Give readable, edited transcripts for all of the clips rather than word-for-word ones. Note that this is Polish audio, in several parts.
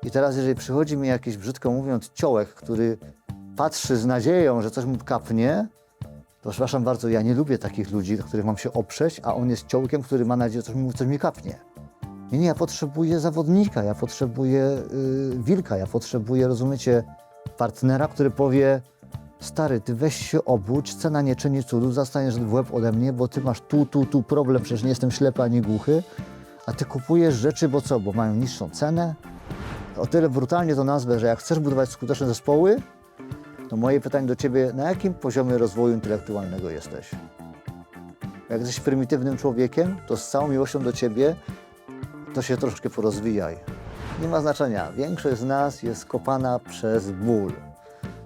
I teraz jeżeli przychodzi mi jakiś, brzydko mówiąc, ciołek, który patrzy z nadzieją, że coś mu kapnie, to przepraszam bardzo, ja nie lubię takich ludzi, na których mam się oprzeć, a on jest ciołkiem, który ma nadzieję, że coś mi kapnie. Nie, ja potrzebuję zawodnika, ja potrzebuję wilka, ja potrzebuję, rozumiecie, partnera, który powie: stary, ty weź się obudź, cena nie czyni cudu, zostaniesz w łeb ode mnie, bo ty masz tu problem, przecież nie jestem ślepy ani głuchy, a ty kupujesz rzeczy, bo co, bo mają niższą cenę? O tyle brutalnie to nazwę, że jak chcesz budować skuteczne zespoły, to moje pytanie do ciebie, na jakim poziomie rozwoju intelektualnego jesteś? Jak jesteś prymitywnym człowiekiem, to z całą miłością do ciebie, to się troszkę porozwijaj. Nie ma znaczenia, większość z nas jest kopana przez ból.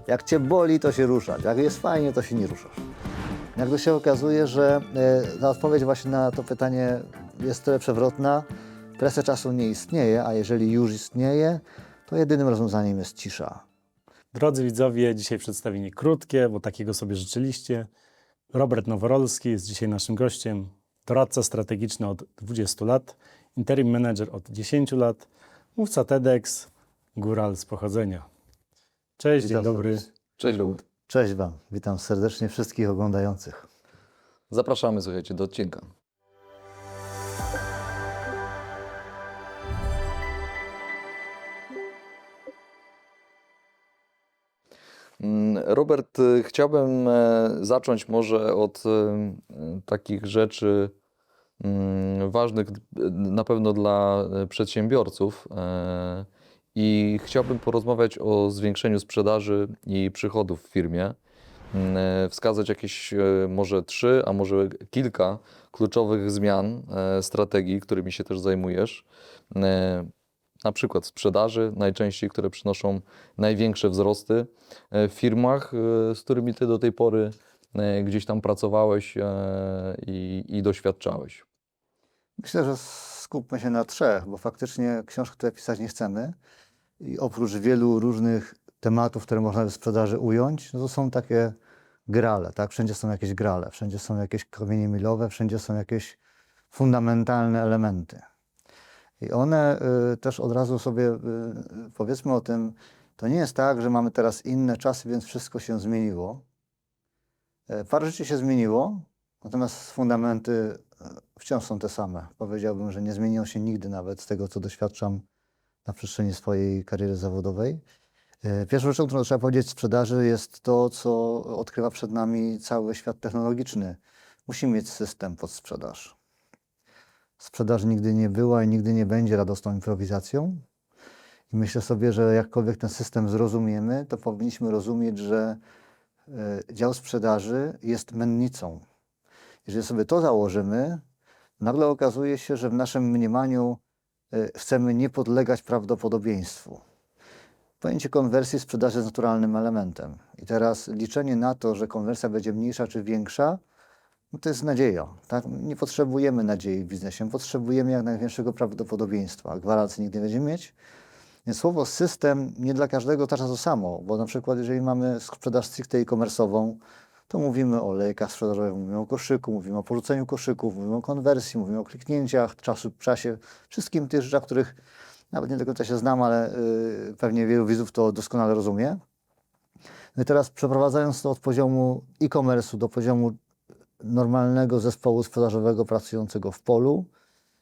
Jak cię boli, to się ruszać, jak jest fajnie, to się nie ruszasz. Jak to się okazuje, że ta odpowiedź właśnie na to pytanie jest tyle przewrotna, presja czasu nie istnieje, a jeżeli już istnieje, to jedynym rozwiązaniem jest cisza. Drodzy widzowie, dzisiaj przedstawienie krótkie, bo takiego sobie życzyliście. Robert Noworolski jest dzisiaj naszym gościem. Doradca strategiczny od 20 lat, interim menedżer od 10 lat, mówca TEDx, góral z pochodzenia. Cześć, dzień dobry. Cześć Robert. Cześć wam, witam serdecznie wszystkich oglądających. Zapraszamy, słuchajcie, do odcinka. Robert, chciałbym zacząć może od takich rzeczy ważnych na pewno dla przedsiębiorców i chciałbym porozmawiać o zwiększeniu sprzedaży i przychodów w firmie. Wskazać jakieś może 3, a może kilka kluczowych zmian strategii, którymi się też zajmujesz. Na przykład sprzedaży, najczęściej, które przynoszą największe wzrosty w firmach, z którymi ty do tej pory gdzieś tam pracowałeś i doświadczałeś. Myślę, że skupmy się na 3, bo faktycznie książki tutaj pisać nie chcemy. I oprócz wielu różnych tematów, które można w sprzedaży ująć, no to są takie grale, tak? Wszędzie są jakieś grale, wszędzie są jakieś kamienie milowe, wszędzie są jakieś fundamentalne elementy. I one też od razu sobie powiedzmy o tym, to nie jest tak, że mamy teraz inne czasy, więc wszystko się zmieniło. Parę rzeczy się zmieniło, natomiast fundamenty wciąż są te same. Powiedziałbym, że nie zmienią się nigdy, nawet z tego, co doświadczam na przestrzeni swojej kariery zawodowej. Pierwszą rzeczą, którą trzeba powiedzieć w sprzedaży, jest to, co odkrywa przed nami cały świat technologiczny. Musimy mieć system pod sprzedaż. Sprzedaż nigdy nie była i nigdy nie będzie radosną improwizacją. I myślę sobie, że jakkolwiek ten system zrozumiemy, to powinniśmy rozumieć, że dział sprzedaży jest mennicą. Jeżeli sobie to założymy, nagle okazuje się, że w naszym mniemaniu chcemy nie podlegać prawdopodobieństwu. Pojęcie konwersji sprzedaży jest naturalnym elementem. I teraz liczenie na to, że konwersja będzie mniejsza czy większa, no to jest nadzieja. Tak? Nie potrzebujemy nadziei w biznesie, potrzebujemy jak największego prawdopodobieństwa. Gwarancji nigdy nie będziemy mieć. Więc słowo system nie dla każdego oznacza to samo, bo na przykład jeżeli mamy sprzedaż stricte e-commerce'ową, to mówimy o lejkach sprzedażowych, mówimy o koszyku, mówimy o porzuceniu koszyków, mówimy o konwersji, mówimy o kliknięciach, czasie, wszystkim tych rzeczach, których nawet nie do końca się znam, ale pewnie wielu widzów to doskonale rozumie. No i teraz przeprowadzając to od poziomu e-commerce'u do poziomu normalnego zespołu sprzedażowego pracującego w polu,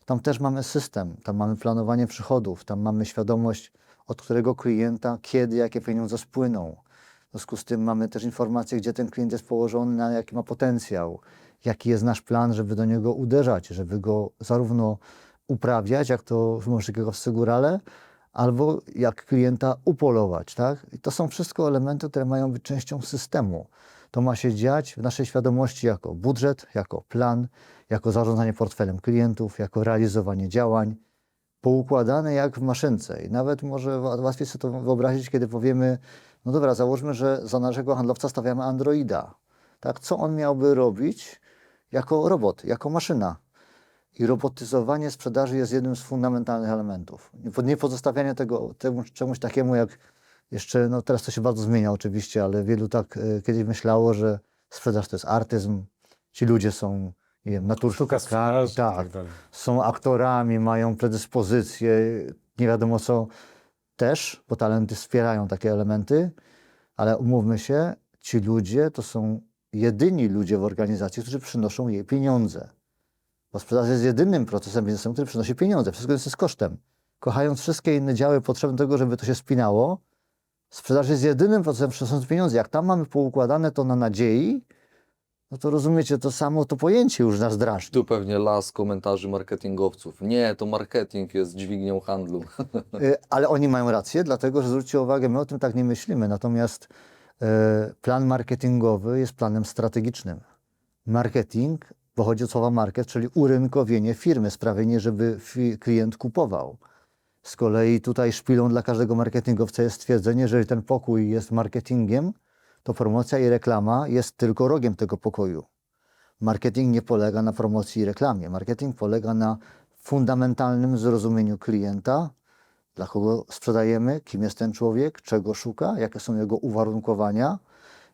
tam też mamy system, tam mamy planowanie przychodów, tam mamy świadomość, od którego klienta, kiedy, jakie pieniądze spłyną. W związku z tym mamy też informację, gdzie ten klient jest położony, na jaki ma potencjał, jaki jest nasz plan, żeby do niego uderzać, żeby go zarówno uprawiać, jak to w górale, albo jak klienta upolować. Tak? I to są wszystko elementy, które mają być częścią systemu. To ma się dziać w naszej świadomości jako budżet, jako plan, jako zarządzanie portfelem klientów, jako realizowanie działań, poukładane jak w maszynce. I nawet może łatwiej sobie to wyobrazić, kiedy powiemy, no dobra, załóżmy, że za naszego handlowca stawiamy androida. Tak? Co on miałby robić jako robot, jako maszyna? I robotyzowanie sprzedaży jest jednym z fundamentalnych elementów. Nie pozostawianie tego czemuś takiemu jak jeszcze, no teraz to się bardzo zmienia oczywiście, ale wielu tak kiedyś myślało, że sprzedaż to jest artyzm. Ci ludzie są, nie wiem, natursztukami, tak, są aktorami, mają predyspozycje, nie wiadomo co. też, bo talenty wspierają takie elementy, ale umówmy się, ci ludzie to są jedyni ludzie w organizacji, którzy przynoszą jej pieniądze. Bo sprzedaż jest jedynym procesem biznesowym, który przynosi pieniądze. Wszystko jest kosztem. Kochając wszystkie inne działy potrzebne do tego, żeby to się spinało, sprzedaż jest jedynym procesem przynoszącym pieniądze. Jak tam mamy poukładane to na nadziei, no to rozumiecie, to samo to pojęcie już nas drażni. Tu pewnie las komentarzy marketingowców. Nie, to marketing jest dźwignią handlu. Ale oni mają rację, dlatego że zwróćcie uwagę, my o tym tak nie myślimy. Natomiast plan marketingowy jest planem strategicznym. Marketing pochodzi od słowa market, czyli urynkowienie firmy, sprawienie, żeby klient kupował. Z kolei tutaj szpilą dla każdego marketingowca jest stwierdzenie, że jeżeli ten pokój jest marketingiem, to promocja i reklama jest tylko rogiem tego pokoju. Marketing nie polega na promocji i reklamie. Marketing polega na fundamentalnym zrozumieniu klienta, dla kogo sprzedajemy, kim jest ten człowiek, czego szuka, jakie są jego uwarunkowania.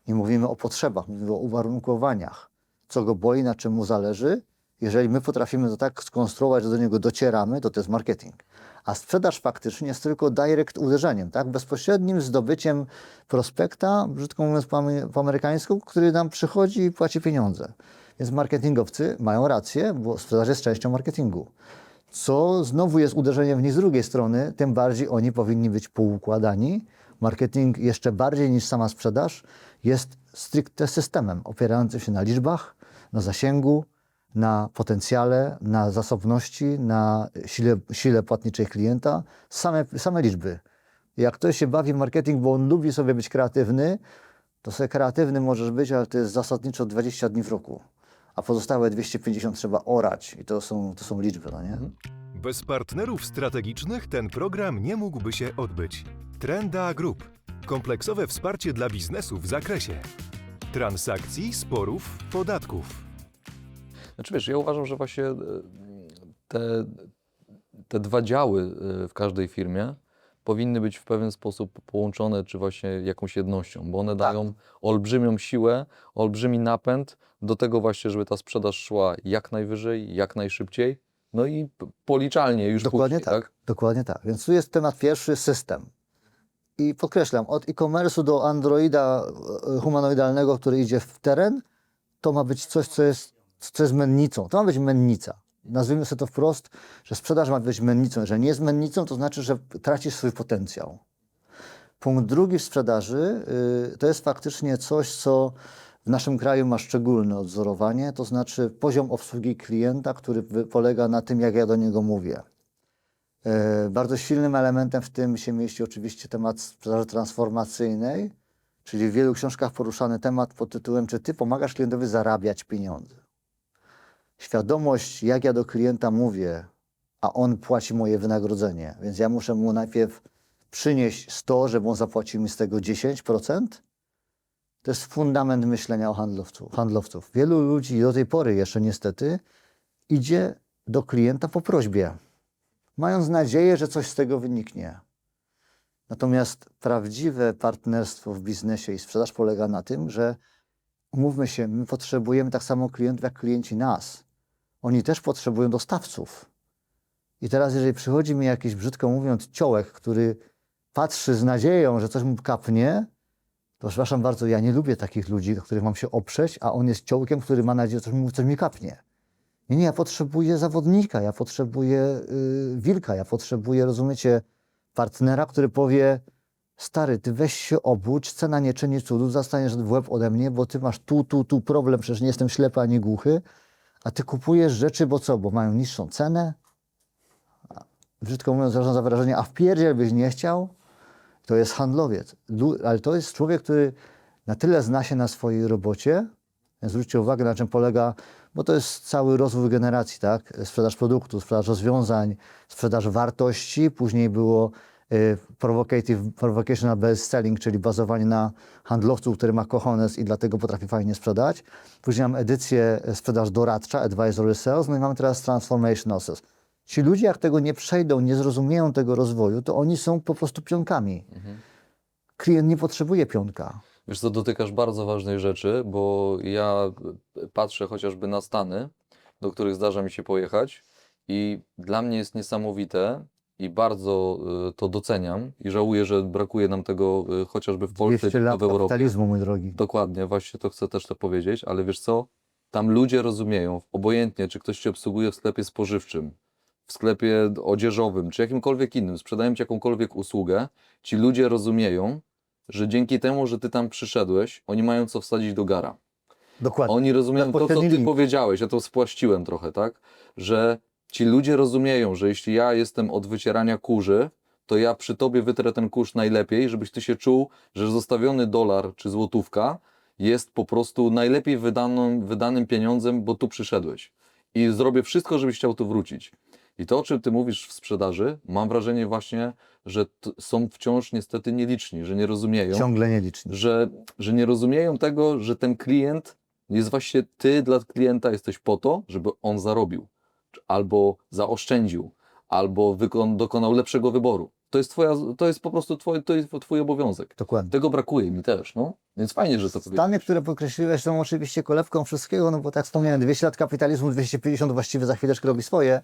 Nie mówimy o potrzebach, mówimy o uwarunkowaniach. Co go boli, na czym mu zależy. Jeżeli my potrafimy to tak skonstruować, że do niego docieramy, to jest marketing. A sprzedaż faktycznie jest tylko direct uderzeniem, tak? Bezpośrednim zdobyciem prospekta, brzydko mówiąc po amerykańsku, który nam przychodzi i płaci pieniądze. Więc marketingowcy mają rację, bo sprzedaż jest częścią marketingu. Co znowu jest uderzeniem w nich z drugiej strony, tym bardziej oni powinni być poukładani. Marketing jeszcze bardziej niż sama sprzedaż jest stricte systemem opierającym się na liczbach, na zasięgu, na potencjale, na zasobności, na sile płatniczej klienta. Same liczby. Jak ktoś się bawi w marketing, bo on lubi sobie być kreatywny, to sobie kreatywny możesz być, ale to jest zasadniczo 20 dni w roku. A pozostałe 250 trzeba orać i to są liczby, no nie? Bez partnerów strategicznych ten program nie mógłby się odbyć. Trenda Group. Kompleksowe wsparcie dla biznesu w zakresie transakcji, sporów, podatków. Znaczy wiesz, ja uważam, że właśnie te dwa działy w każdej firmie powinny być w pewien sposób połączone, czy właśnie jakąś jednością, bo one dają olbrzymią siłę, olbrzymi napęd do tego właśnie, żeby ta sprzedaż szła jak najwyżej, jak najszybciej, no i policzalnie już Dokładnie później, tak. Dokładnie tak. Więc tu jest temat pierwszy, system. I podkreślam, od e-commerce'u do androida humanoidalnego, który idzie w teren, to ma być coś, co jest mennicą. To ma być mennica. Nazwijmy sobie to wprost, że sprzedaż ma być mennicą. Jeżeli nie jest mennicą, to znaczy, że tracisz swój potencjał. Punkt drugi w sprzedaży to jest faktycznie coś, co w naszym kraju ma szczególne odzorowanie, to znaczy poziom obsługi klienta, który polega na tym, jak ja do niego mówię. Bardzo silnym elementem w tym się mieści oczywiście temat sprzedaży transformacyjnej, czyli w wielu książkach poruszany temat pod tytułem, czy ty pomagasz klientowi zarabiać pieniądze. Świadomość, jak ja do klienta mówię, a on płaci moje wynagrodzenie, więc ja muszę mu najpierw przynieść 100, żeby on zapłacił mi z tego 10%, to jest fundament myślenia o handlowców. Wielu ludzi do tej pory jeszcze niestety idzie do klienta po prośbie, mając nadzieję, że coś z tego wyniknie. Natomiast prawdziwe partnerstwo w biznesie i sprzedaż polega na tym, że umówmy się, my potrzebujemy tak samo klientów, jak klienci nas. Oni też potrzebują dostawców. I teraz, jeżeli przychodzi mi jakiś, brzydko mówiąc, ciołek, który patrzy z nadzieją, że coś mu kapnie, to przepraszam bardzo, ja nie lubię takich ludzi, do których mam się oprzeć, a on jest ciołkiem, który ma nadzieję, że coś mi kapnie. Nie, ja potrzebuję zawodnika, ja potrzebuję wilka, ja potrzebuję, rozumiecie, partnera, który powie: stary, ty weź się obudź, cena nie czyni cudu, zostaniesz w łeb ode mnie, bo ty masz tu problem, przecież nie jestem ślepy ani głuchy, a ty kupujesz rzeczy, bo co, bo mają niższą cenę? Brzydko mówiąc, za wrażenie, a w pierdziel byś nie chciał? To jest handlowiec, ale to jest człowiek, który na tyle zna się na swojej robocie, zwróćcie uwagę, na czym polega, bo to jest cały rozwój generacji, tak? Sprzedaż produktu, sprzedaż rozwiązań, sprzedaż wartości, później było provocational best selling, czyli bazowanie na handlowcu, który ma cojones i dlatego potrafi fajnie sprzedać. Później mam edycję sprzedaż doradcza, advisory sales, no i mamy teraz transformational sales. Ci ludzie, jak tego nie przejdą, nie zrozumieją tego rozwoju, to oni są po prostu pionkami. Klient nie potrzebuje pionka. Wiesz co, dotykasz bardzo ważnej rzeczy, bo ja patrzę chociażby na Stany, do których zdarza mi się pojechać i dla mnie jest niesamowite, i bardzo to doceniam i żałuję, że brakuje nam tego chociażby w Polsce 200 czy lat w Europie. kapitalizmu, mój drogi. Dokładnie, właśnie to chcę też to powiedzieć, ale wiesz co? Tam ludzie rozumieją, obojętnie czy ktoś cię obsługuje w sklepie spożywczym, w sklepie odzieżowym, czy jakimkolwiek innym, sprzedają ci jakąkolwiek usługę, ci ludzie rozumieją, że dzięki temu, że ty tam przyszedłeś, oni mają co wsadzić do gara. Dokładnie. Oni rozumieją to, co Bezpośredni ty link. powiedziałeś, ja to spłaściłem trochę, tak? Że ci ludzie rozumieją, że jeśli ja jestem od wycierania kurzy, to ja przy tobie wytrę ten kurz najlepiej, żebyś ty się czuł, że zostawiony dolar czy złotówka jest po prostu najlepiej wydanym pieniądzem, bo tu przyszedłeś. I zrobię wszystko, żebyś chciał tu wrócić. I to, o czym ty mówisz w sprzedaży, mam wrażenie właśnie, że są wciąż niestety nieliczni, że nie rozumieją, Ciągle nieliczni. że nie rozumieją tego, że ten klient jest właśnie, ty dla klienta jesteś po to, żeby on zarobił, albo zaoszczędził, albo dokonał lepszego wyboru. To jest po prostu twój obowiązek. Dokładnie. Tego brakuje mi też, no. Więc fajnie, że to Stany, które podkreśliłeś, są oczywiście kolebką wszystkiego, no bo tak wspomniałem, 200 lat kapitalizmu, 250 właściwie za chwileczkę robi swoje.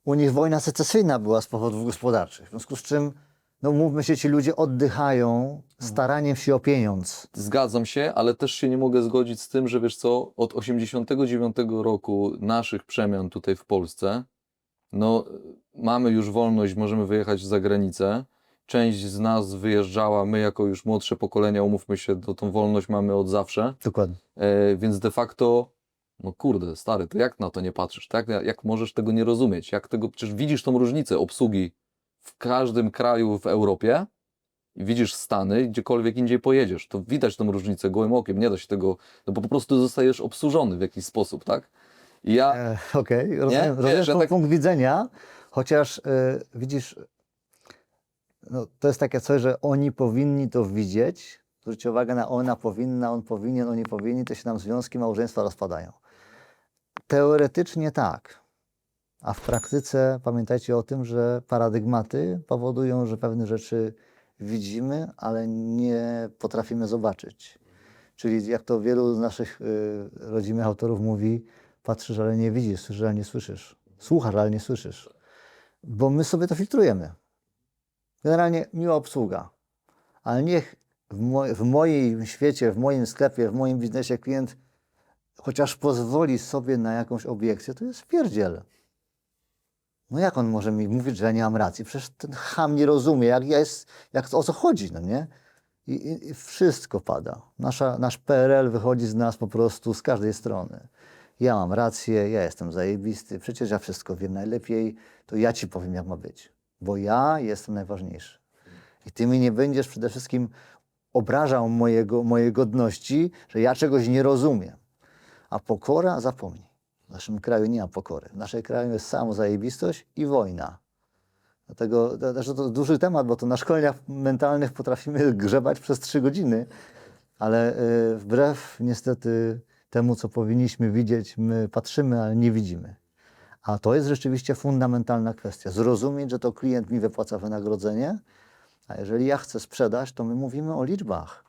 U nich wojna secesyjna była z powodów gospodarczych. W związku z czym, no mówmy się, ci ludzie oddychają staraniem się o pieniądz. Zgadzam się, ale też się nie mogę zgodzić z tym, że wiesz co, od 89 roku naszych przemian tutaj w Polsce, no mamy już wolność, możemy wyjechać za granicę. Część z nas wyjeżdżała, my jako już młodsze pokolenia, umówmy się, to tą wolność mamy od zawsze. Dokładnie. Więc de facto, no kurde, stary, to jak na to nie patrzysz? Tak? Jak możesz tego nie rozumieć? Przecież widzisz tą różnicę obsługi w każdym kraju w Europie i widzisz Stany, gdziekolwiek indziej pojedziesz, to widać tą różnicę gołym okiem, nie da się tego, no bo po prostu zostajesz obsłużony w jakiś sposób, tak? I ja, Okej, rozumiem, Wiesz, że rozumiem tak- punkt widzenia, chociaż widzisz, no, to jest takie coś, że oni powinni to widzieć. Zwróćcie uwagę na ona powinna, on powinien, oni powinni, to się nam związki, małżeństwa rozpadają. Teoretycznie tak, a w praktyce pamiętajcie o tym, że paradygmaty powodują, że pewne rzeczy widzimy, ale nie potrafimy zobaczyć. Czyli jak to wielu z naszych rodzimych autorów mówi, patrzysz, ale nie widzisz, słyszysz, ale nie słyszysz. Słuchasz, ale nie słyszysz. Bo my sobie to filtrujemy. Generalnie miła obsługa. Ale niech w moim świecie, w moim sklepie, w moim biznesie klient chociaż pozwoli sobie na jakąś obiekcję, to jest wpierdziel. No jak on może mi mówić, że ja nie mam racji? Przecież ten cham nie rozumie, o co chodzi, no nie? I wszystko pada. Nasz PRL wychodzi z nas po prostu z każdej strony. Ja mam rację, ja jestem zajebisty, przecież ja wszystko wiem najlepiej, to ja ci powiem, jak ma być. Bo ja jestem najważniejszy. I ty mi nie będziesz przede wszystkim obrażał mojej godności, że ja czegoś nie rozumiem. A pokora, zapomnij. W naszym kraju nie ma pokory. W naszym kraju jest samozajebistość i wojna. Dlatego to duży temat, bo to na szkoleniach mentalnych potrafimy grzebać przez 3 godziny, ale wbrew niestety temu, co powinniśmy widzieć, my patrzymy, ale nie widzimy. A to jest rzeczywiście fundamentalna kwestia. Zrozumieć, że to klient mi wypłaca wynagrodzenie, a jeżeli ja chcę sprzedać, to my mówimy o liczbach.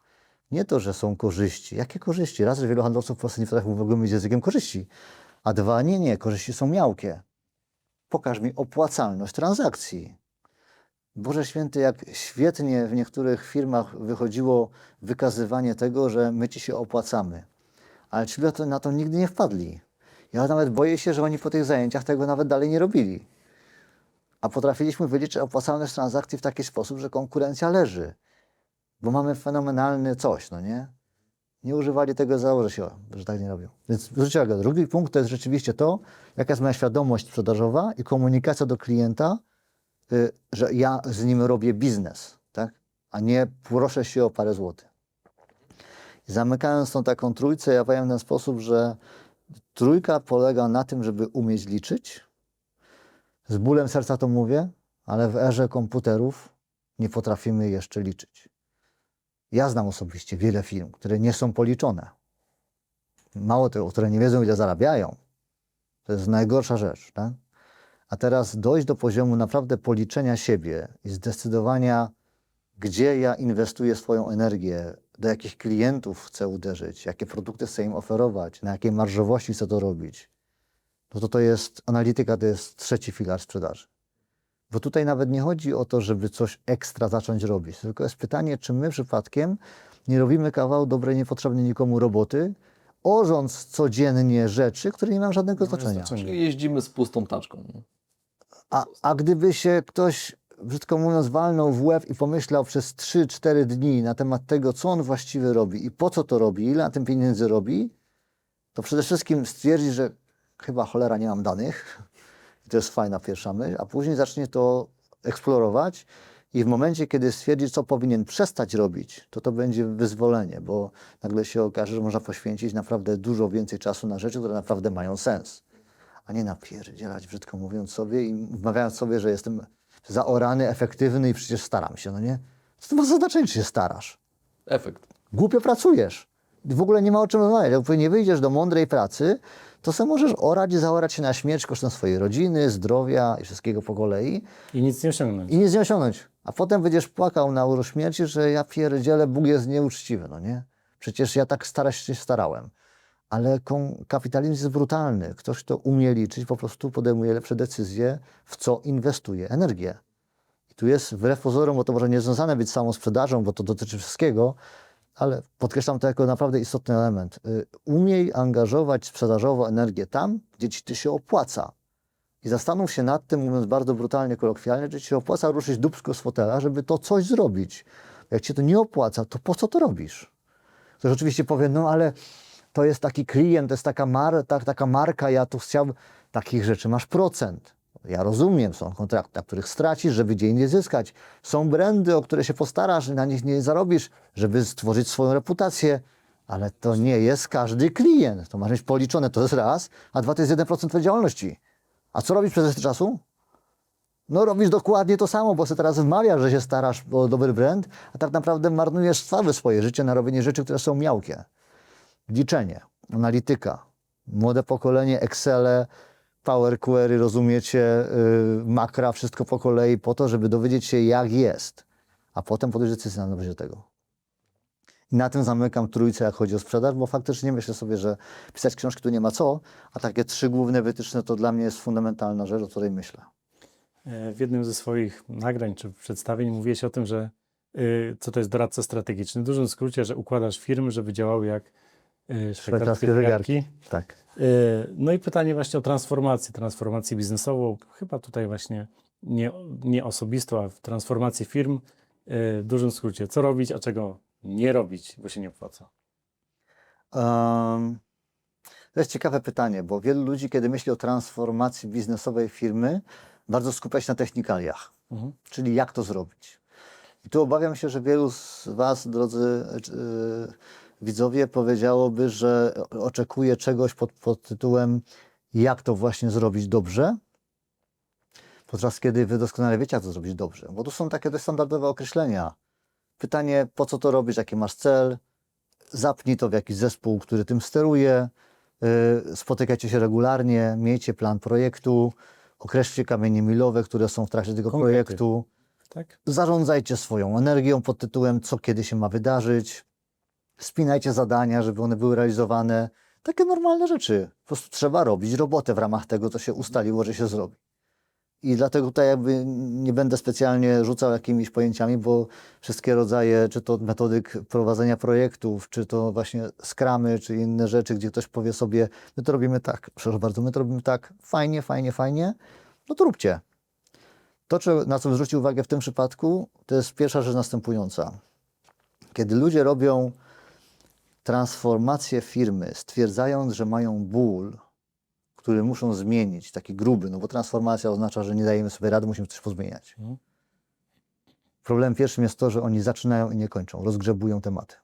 Nie to, że są korzyści. Jakie korzyści? Raz, że wielu handlowców w Polsce nie potrafi w ogóle mówić językiem korzyści. A dwa, nie, korzyści są miałkie. Pokaż mi opłacalność transakcji. Boże Święty, jak świetnie w niektórych firmach wychodziło wykazywanie tego, że my ci się opłacamy. Ale ci na to nigdy nie wpadli. Ja nawet boję się, że oni po tych zajęciach tego nawet dalej nie robili. A potrafiliśmy wyliczyć opłacalność transakcji w taki sposób, że konkurencja leży. Bo mamy fenomenalny coś, no nie? Nie używali tego, założę się, że tak nie robią. Więc zwróćcie uwagę, drugi punkt to jest rzeczywiście to, jaka jest moja świadomość sprzedażowa i komunikacja do klienta, że ja z nim robię biznes, tak? A nie proszę się o parę złotych. I zamykając tą taką trójcę, ja powiem w ten sposób, że trójka polega na tym, żeby umieć liczyć. Z bólem serca to mówię, ale w erze komputerów nie potrafimy jeszcze liczyć. Ja znam osobiście wiele firm, które nie są policzone. Mało tego, które nie wiedzą, ile zarabiają. To jest najgorsza rzecz, tak? A teraz dojść do poziomu naprawdę policzenia siebie i zdecydowania, gdzie ja inwestuję swoją energię, do jakich klientów chcę uderzyć, jakie produkty chcę im oferować, na jakiej marżowości chcę to robić. No to jest analityka, to jest trzeci filar sprzedaży. Bo tutaj nawet nie chodzi o to, żeby coś ekstra zacząć robić, tylko jest pytanie, czy my przypadkiem nie robimy kawał dobrej, niepotrzebnej nikomu roboty, orząc codziennie rzeczy, które nie mają żadnego znaczenia. Czyli jeździmy z pustą taczką. No. A gdyby się ktoś, brzydko mówiąc, walnął w łeb i pomyślał przez 3-4 dni na temat tego, co on właściwie robi i po co to robi, ile na tym pieniędzy robi, to przede wszystkim stwierdzi, że chyba cholera nie mam danych. I to jest fajna pierwsza myśl, a później zacznie to eksplorować i w momencie, kiedy stwierdzi, co powinien przestać robić, to będzie wyzwolenie, bo nagle się okaże, że można poświęcić naprawdę dużo więcej czasu na rzeczy, które naprawdę mają sens, a nie napierdzielać, brzydko mówiąc sobie i wmawiając sobie, że jestem zaorany, efektywny i przecież staram się, no nie? To ma znaczenie, czy się starasz. Efekt. Głupio pracujesz. W ogóle nie ma o czym rozmawiać. Jak nie wyjdziesz do mądrej pracy, to sobie możesz orać i zaorać się na śmierć kosztem swojej rodziny, zdrowia i wszystkiego po kolei. I nic nie osiągnąć. I nic nie osiągnąć. A potem będziesz płakał na łożu śmierci, że ja pierdzielę, Bóg jest nieuczciwy, no nie? Przecież ja tak się starałem. Ale kapitalizm jest brutalny. Ktoś, kto umie liczyć, po prostu podejmuje lepsze decyzje, w co inwestuje energię. I tu jest wbrew pozorom, bo to może nie związane być z samą sprzedażą, bo to dotyczy wszystkiego, ale podkreślam to jako naprawdę istotny element. Umiej angażować sprzedażowo energię tam, gdzie ci to się opłaca. I zastanów się nad tym, mówiąc bardzo brutalnie, kolokwialnie, czy ci się opłaca ruszyć dupsko z fotela, żeby to coś zrobić. Jak ci to nie opłaca, to po co to robisz? Ktoś oczywiście powie, no ale to jest taki klient, to jest taka marka, ja tu chciałbym... Takich rzeczy masz procent. Ja rozumiem, są kontrakty, na których stracisz, żeby gdzie indziej zyskać. Są brandy, o które się postarasz i na nich nie zarobisz, żeby stworzyć swoją reputację, ale to nie jest każdy klient. To masz mieć policzone, to jest raz, a dwa to jest 1% twojej działalności. A co robisz przez resztę czasu? No robisz dokładnie to samo, bo sobie teraz wmawiasz, że się starasz o dobry brand, a tak naprawdę marnujesz całe swoje życie na robienie rzeczy, które są miałkie. Liczenie, analityka, młode pokolenie, Excele, Power Query, rozumiecie, makra, wszystko po kolei po to, żeby dowiedzieć się, jak jest, a potem podjąć decyzję na bazie tego. I na tym zamykam trójcę, jak chodzi o sprzedaż, bo faktycznie myślę sobie, że pisać książki tu nie ma co, a takie 3 główne wytyczne to dla mnie jest fundamentalna rzecz, o której myślę. W jednym ze swoich nagrań czy przedstawień mówiłeś o tym, że co to jest doradca strategiczny. W dużym skrócie, że układasz firmy, żeby działały jak szwajcarskie zegarki. Tak. No i pytanie właśnie o transformację biznesową. Chyba tutaj właśnie nie osobistą, a w transformacji firm. W dużym skrócie, co robić, a czego nie robić, bo się nie opłaca. To jest ciekawe pytanie, bo wielu ludzi, kiedy myśli o transformacji biznesowej firmy, bardzo skupia się na technikaliach, czyli jak to zrobić. I tu obawiam się, że wielu z Was, drodzy widzowie, powiedziałoby, że oczekuje czegoś pod tytułem jak to właśnie zrobić dobrze, podczas kiedy Wy doskonale wiecie, jak to zrobić dobrze. Bo tu są takie dość standardowe określenia. Pytanie, po co to robisz, jaki masz cel, zapnij to w jakiś zespół, który tym steruje, spotykajcie się regularnie, miejcie plan projektu, określcie kamienie milowe, które są w trakcie tego Konkrety. projektu. Tak? Zarządzajcie swoją energią pod tytułem, co kiedy się ma wydarzyć. Spinajcie zadania, żeby one były realizowane. Takie normalne rzeczy. Po prostu trzeba robić robotę w ramach tego, co się ustaliło, że się zrobi. I dlatego tutaj jakby nie będę specjalnie rzucał jakimiś pojęciami, bo wszystkie rodzaje, czy to metodyk prowadzenia projektów, czy to właśnie skramy, czy inne rzeczy, gdzie ktoś powie sobie, my to robimy tak, proszę bardzo, my to robimy tak, fajnie, fajnie, fajnie, no to róbcie. To, na co zwrócił uwagę w tym przypadku, to jest pierwsza rzecz następująca. Kiedy ludzie robią transformację firmy, stwierdzając, że mają ból, który muszą zmienić, taki gruby, no bo transformacja oznacza, że nie dajemy sobie rady, musimy coś pozmieniać. Problemem pierwszym jest to, że oni zaczynają i nie kończą, rozgrzebują tematy.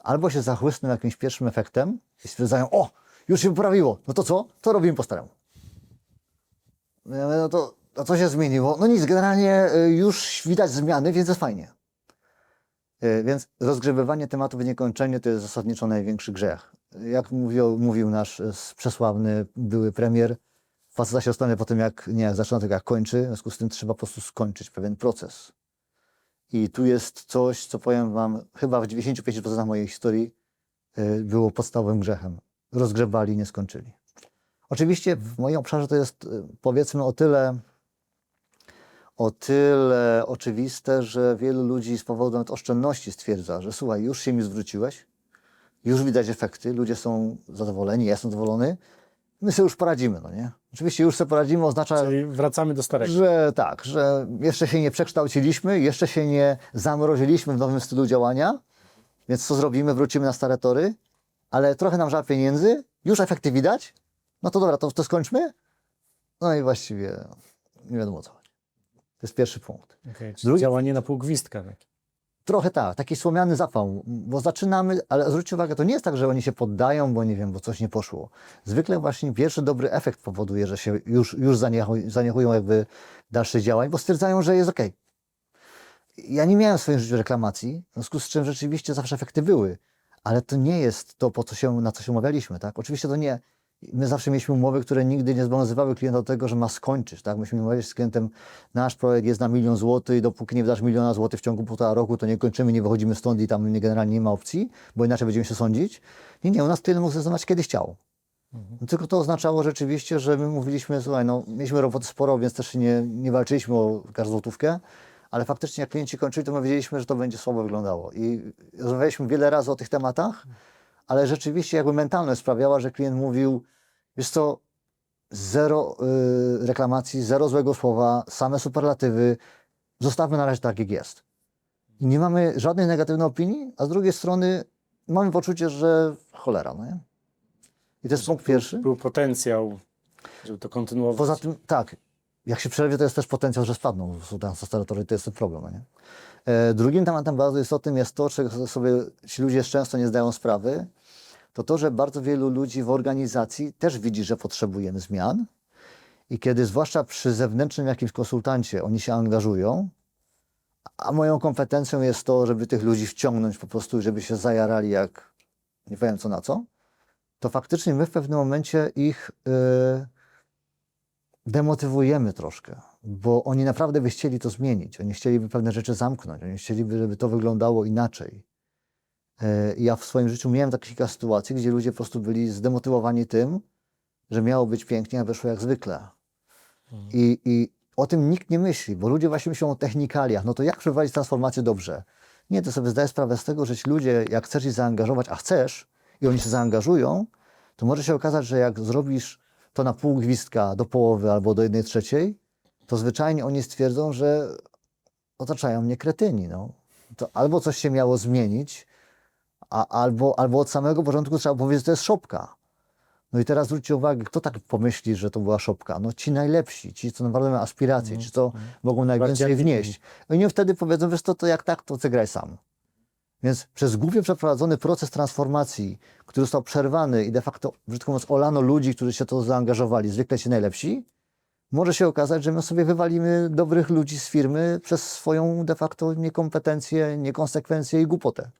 Albo się zachłysną jakimś pierwszym efektem i stwierdzają, o, już się poprawiło, no to co? To robimy po staremu. No to a co się zmieniło? No nic, generalnie już widać zmiany, więc jest fajnie. Więc rozgrzebywanie tematów i niekończenie to jest zasadniczo największy grzech. Jak mówił nasz przesławny były premier, faceta się rozstanie po tym, jak zaczyna, tylko jak kończy, w związku z tym trzeba po prostu skończyć pewien proces. I tu jest coś, co powiem Wam, chyba w 95% mojej historii było podstawowym grzechem. Rozgrzebali, nie skończyli. Oczywiście w moim obszarze to jest, powiedzmy, o tyle o tyle oczywiste, że wielu ludzi z powodu nawet oszczędności stwierdza, że słuchaj, już się mi zwróciłeś, już widać efekty, ludzie są zadowoleni, ja jestem zadowolony, my sobie już poradzimy, no nie? Oczywiście już sobie poradzimy oznacza, Czyli wracamy do starego. że tak, że jeszcze się nie przekształciliśmy, jeszcze się nie zamroziliśmy w nowym stylu działania, więc co zrobimy? Wrócimy na stare tory, ale trochę nam żal pieniędzy, już efekty widać, no to dobra, to skończmy. No i właściwie nie wiadomo o co chodzi. To jest pierwszy punkt. Okay, czyli Drugi- działanie na pół gwizdka. Tak. Trochę tak, taki słomiany zapał, bo zaczynamy, ale zwróćcie uwagę, to nie jest tak, że oni się poddają, bo nie wiem, bo coś nie poszło. Zwykle właśnie pierwszy dobry efekt powoduje, że się już zaniechują jakby dalszych działań, bo stwierdzają, że jest okej. Ja nie miałem w swoim życiu reklamacji, w związku z czym rzeczywiście zawsze efekty były, ale to nie jest to, na co się umawialiśmy, tak? Oczywiście to nie. My zawsze mieliśmy umowy, które nigdy nie zobowiązywały klienta do tego, że ma skończyć, tak? Myśmy umawiali się z klientem, nasz projekt jest na 1 000 000 złotych i dopóki nie wydasz 1 000 000 złotych w ciągu 1,5 roku, to nie kończymy, nie wychodzimy stąd i tam generalnie nie ma opcji, bo inaczej będziemy się sądzić. Nie, u nas klient mógł zrezygnować kiedy chciał. No, tylko to oznaczało rzeczywiście, że my mówiliśmy, słuchaj, no mieliśmy roboty sporo, więc też nie walczyliśmy o każdą złotówkę, ale faktycznie jak klienci kończyli, to my wiedzieliśmy, że to będzie słabo wyglądało. I rozmawialiśmy wiele razy o tych tematach, ale rzeczywiście jakby mentalność sprawiała, że klient mówił, wiesz co, zero reklamacji, zero złego słowa, same superlatywy, zostawmy na razie tak, jak jest. I nie mamy żadnej negatywnej opinii, a z drugiej strony mamy poczucie, że cholera, no nie? I to jest punkt pierwszy. Był potencjał, żeby to kontynuować. Poza tym, tak, jak się przerwie, to jest też potencjał, że spadną z staratory, to jest ten problem, no nie? Drugim tematem bardzo istotnym jest to, czego sobie ci ludzie często nie zdają sprawy, to, że bardzo wielu ludzi w organizacji też widzi, że potrzebujemy zmian i kiedy zwłaszcza przy zewnętrznym jakimś konsultancie oni się angażują, a moją kompetencją jest to, żeby tych ludzi wciągnąć po prostu, żeby się zajarali jak nie wiem co na co, to faktycznie my w pewnym momencie ich demotywujemy troszkę, bo oni naprawdę by chcieli to zmienić, oni chcieliby pewne rzeczy zamknąć, oni chcieliby, żeby to wyglądało inaczej. Ja w swoim życiu miałem tak kilka sytuacji, gdzie ludzie po prostu byli zdemotywowani tym, że miało być pięknie, a wyszło jak zwykle. I o tym nikt nie myśli, bo ludzie właśnie myślą o technikaliach. No to jak przeprowadzić transformację dobrze? Nie, to sobie zdaję sprawę z tego, że ci ludzie, jak chcesz ich zaangażować, a chcesz, i oni się zaangażują, to może się okazać, że jak zrobisz to na pół gwizdka do połowy albo do 1/3, to zwyczajnie oni stwierdzą, że otaczają mnie kretyni. No. To albo coś się miało zmienić, albo od samego początku trzeba powiedzieć, że to jest szopka. No i teraz zwróćcie uwagę, kto tak pomyśli, że to była szopka? No ci najlepsi, ci, co naprawdę mają aspiracje, ci, co mogą najwięcej wnieść. I oni wtedy powiedzą, wiesz to jak tak, to graj sam. Więc przez głupio przeprowadzony proces transformacji, który został przerwany i de facto, brzydko mówiąc, olano ludzi, którzy się to zaangażowali, zwykle ci najlepsi, może się okazać, że my sobie wywalimy dobrych ludzi z firmy przez swoją de facto niekompetencję, niekonsekwencję i głupotę.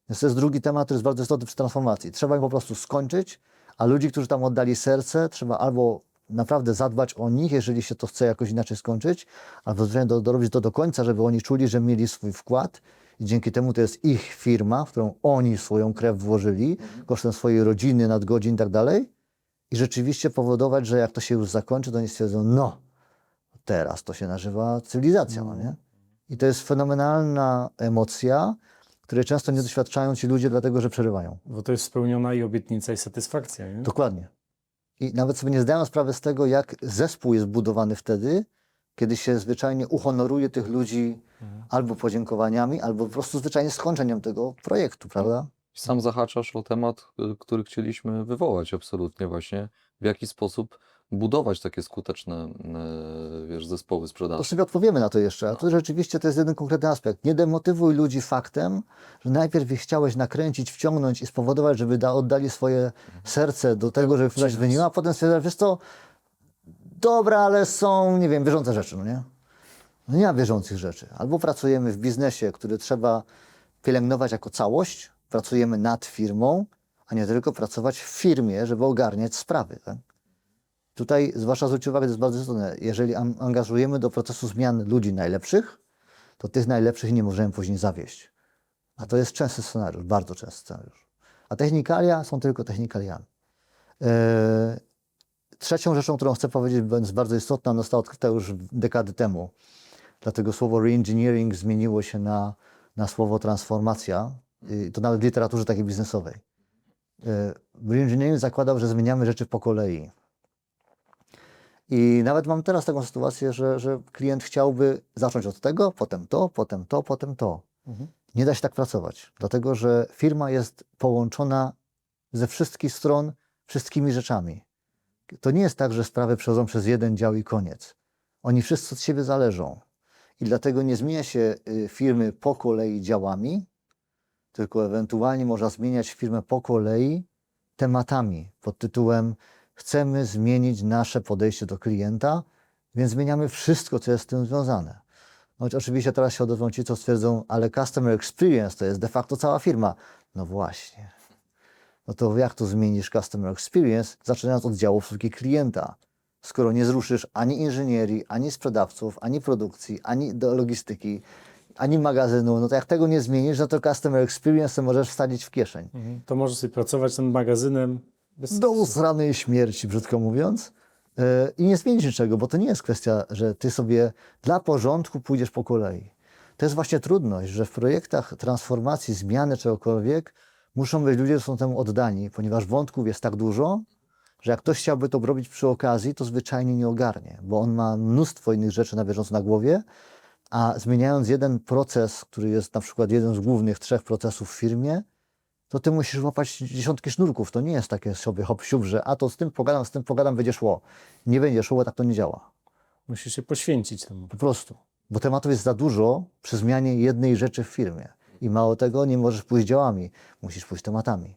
Więc to jest drugi temat, który jest bardzo istotny przy transformacji. Trzeba im po prostu skończyć, a ludzi, którzy tam oddali serce, trzeba albo naprawdę zadbać o nich, jeżeli się to chce jakoś inaczej skończyć, albo dorobić to do końca, żeby oni czuli, że mieli swój wkład i dzięki temu to jest ich firma, w którą oni swoją krew włożyli, kosztem swojej rodziny, nadgodzin i tak dalej. I rzeczywiście powodować, że jak to się już zakończy, to oni stwierdzą, no, teraz to się nazywa cywilizacja, no nie? I to jest fenomenalna emocja, której często nie doświadczają ci ludzie, dlatego że przerywają. Bo to jest spełniona i obietnica, i satysfakcja. Nie? Dokładnie. I nawet sobie nie zdają sprawy z tego, jak zespół jest budowany wtedy, kiedy się zwyczajnie uhonoruje tych ludzi albo podziękowaniami, albo po prostu zwyczajnie skończeniem tego projektu, prawda? Sam zahaczasz o temat, który chcieliśmy wywołać absolutnie właśnie, w jaki sposób budować takie skuteczne zespoły To sprzedaży. sobie odpowiemy na to jeszcze, a to rzeczywiście to jest jeden konkretny aspekt. Nie demotywuj ludzi faktem, że najpierw ich chciałeś nakręcić, wciągnąć i spowodować, żeby oddali swoje serce do tego, żeby wydać wyniku, a potem stwierdzać, wiesz co, dobra, ale są, nie wiem, bieżące rzeczy, no nie? No nie ma bieżących rzeczy. Albo pracujemy w biznesie, który trzeba pielęgnować jako całość, pracujemy nad firmą, a nie tylko pracować w firmie, żeby ogarniać sprawy, tak? Tutaj, zwłaszcza zwróćcie uwagę, to jest bardzo istotne, jeżeli angażujemy do procesu zmian ludzi najlepszych, to tych najlepszych nie możemy później zawieść. A to jest częsty scenariusz, bardzo częsty scenariusz. A technikalia są tylko technikaliami. trzecią rzeczą, którą chcę powiedzieć, jest bardzo istotna, ona została odkryta już dekady temu. Dlatego słowo reengineering zmieniło się na słowo transformacja. To nawet w literaturze takiej biznesowej. Reengineering zakładał, że zmieniamy rzeczy po kolei. I nawet mam teraz taką sytuację, że klient chciałby zacząć od tego, potem to, potem to, potem to. Nie da się tak pracować, dlatego że firma jest połączona ze wszystkich stron wszystkimi rzeczami. To nie jest tak, że sprawy przechodzą przez jeden dział i koniec. Oni wszyscy od siebie zależą. I dlatego nie zmienia się firmy po kolei działami, tylko ewentualnie można zmieniać firmę po kolei tematami pod tytułem chcemy zmienić nasze podejście do klienta, więc zmieniamy wszystko, co jest z tym związane. No, oczywiście teraz się odezwą ci, co stwierdzą, ale customer experience to jest de facto cała firma. No właśnie. No to jak to zmienisz customer experience, zaczynając od działu obsługi klienta? Skoro nie zruszysz ani inżynierii, ani sprzedawców, ani produkcji, ani do logistyki, ani magazynu, no to jak tego nie zmienisz, no to customer experience to możesz wsadzić w kieszeń. To możesz sobie pracować nad magazynem Do usranej śmierci, brzydko mówiąc. I nie zmienić niczego, bo to nie jest kwestia, że ty sobie dla porządku pójdziesz po kolei. To jest właśnie trudność, że w projektach transformacji, zmiany czegokolwiek muszą być ludzie, którzy są temu oddani, ponieważ wątków jest tak dużo, że jak ktoś chciałby to robić przy okazji, to zwyczajnie nie ogarnie, bo on ma mnóstwo innych rzeczy na bieżąco na głowie, a zmieniając jeden proces, który jest na przykład jeden z głównych 3 procesów w firmie, to ty musisz łapać dziesiątki sznurków. To nie jest takie sobie hop siup, że a to z tym pogadam, będzie szło. Nie będzie szło, bo tak to nie działa. musisz się poświęcić temu. Po prostu. Bo tematów jest za dużo przy zmianie jednej rzeczy w firmie. I mało tego, nie możesz pójść działami, musisz pójść tematami.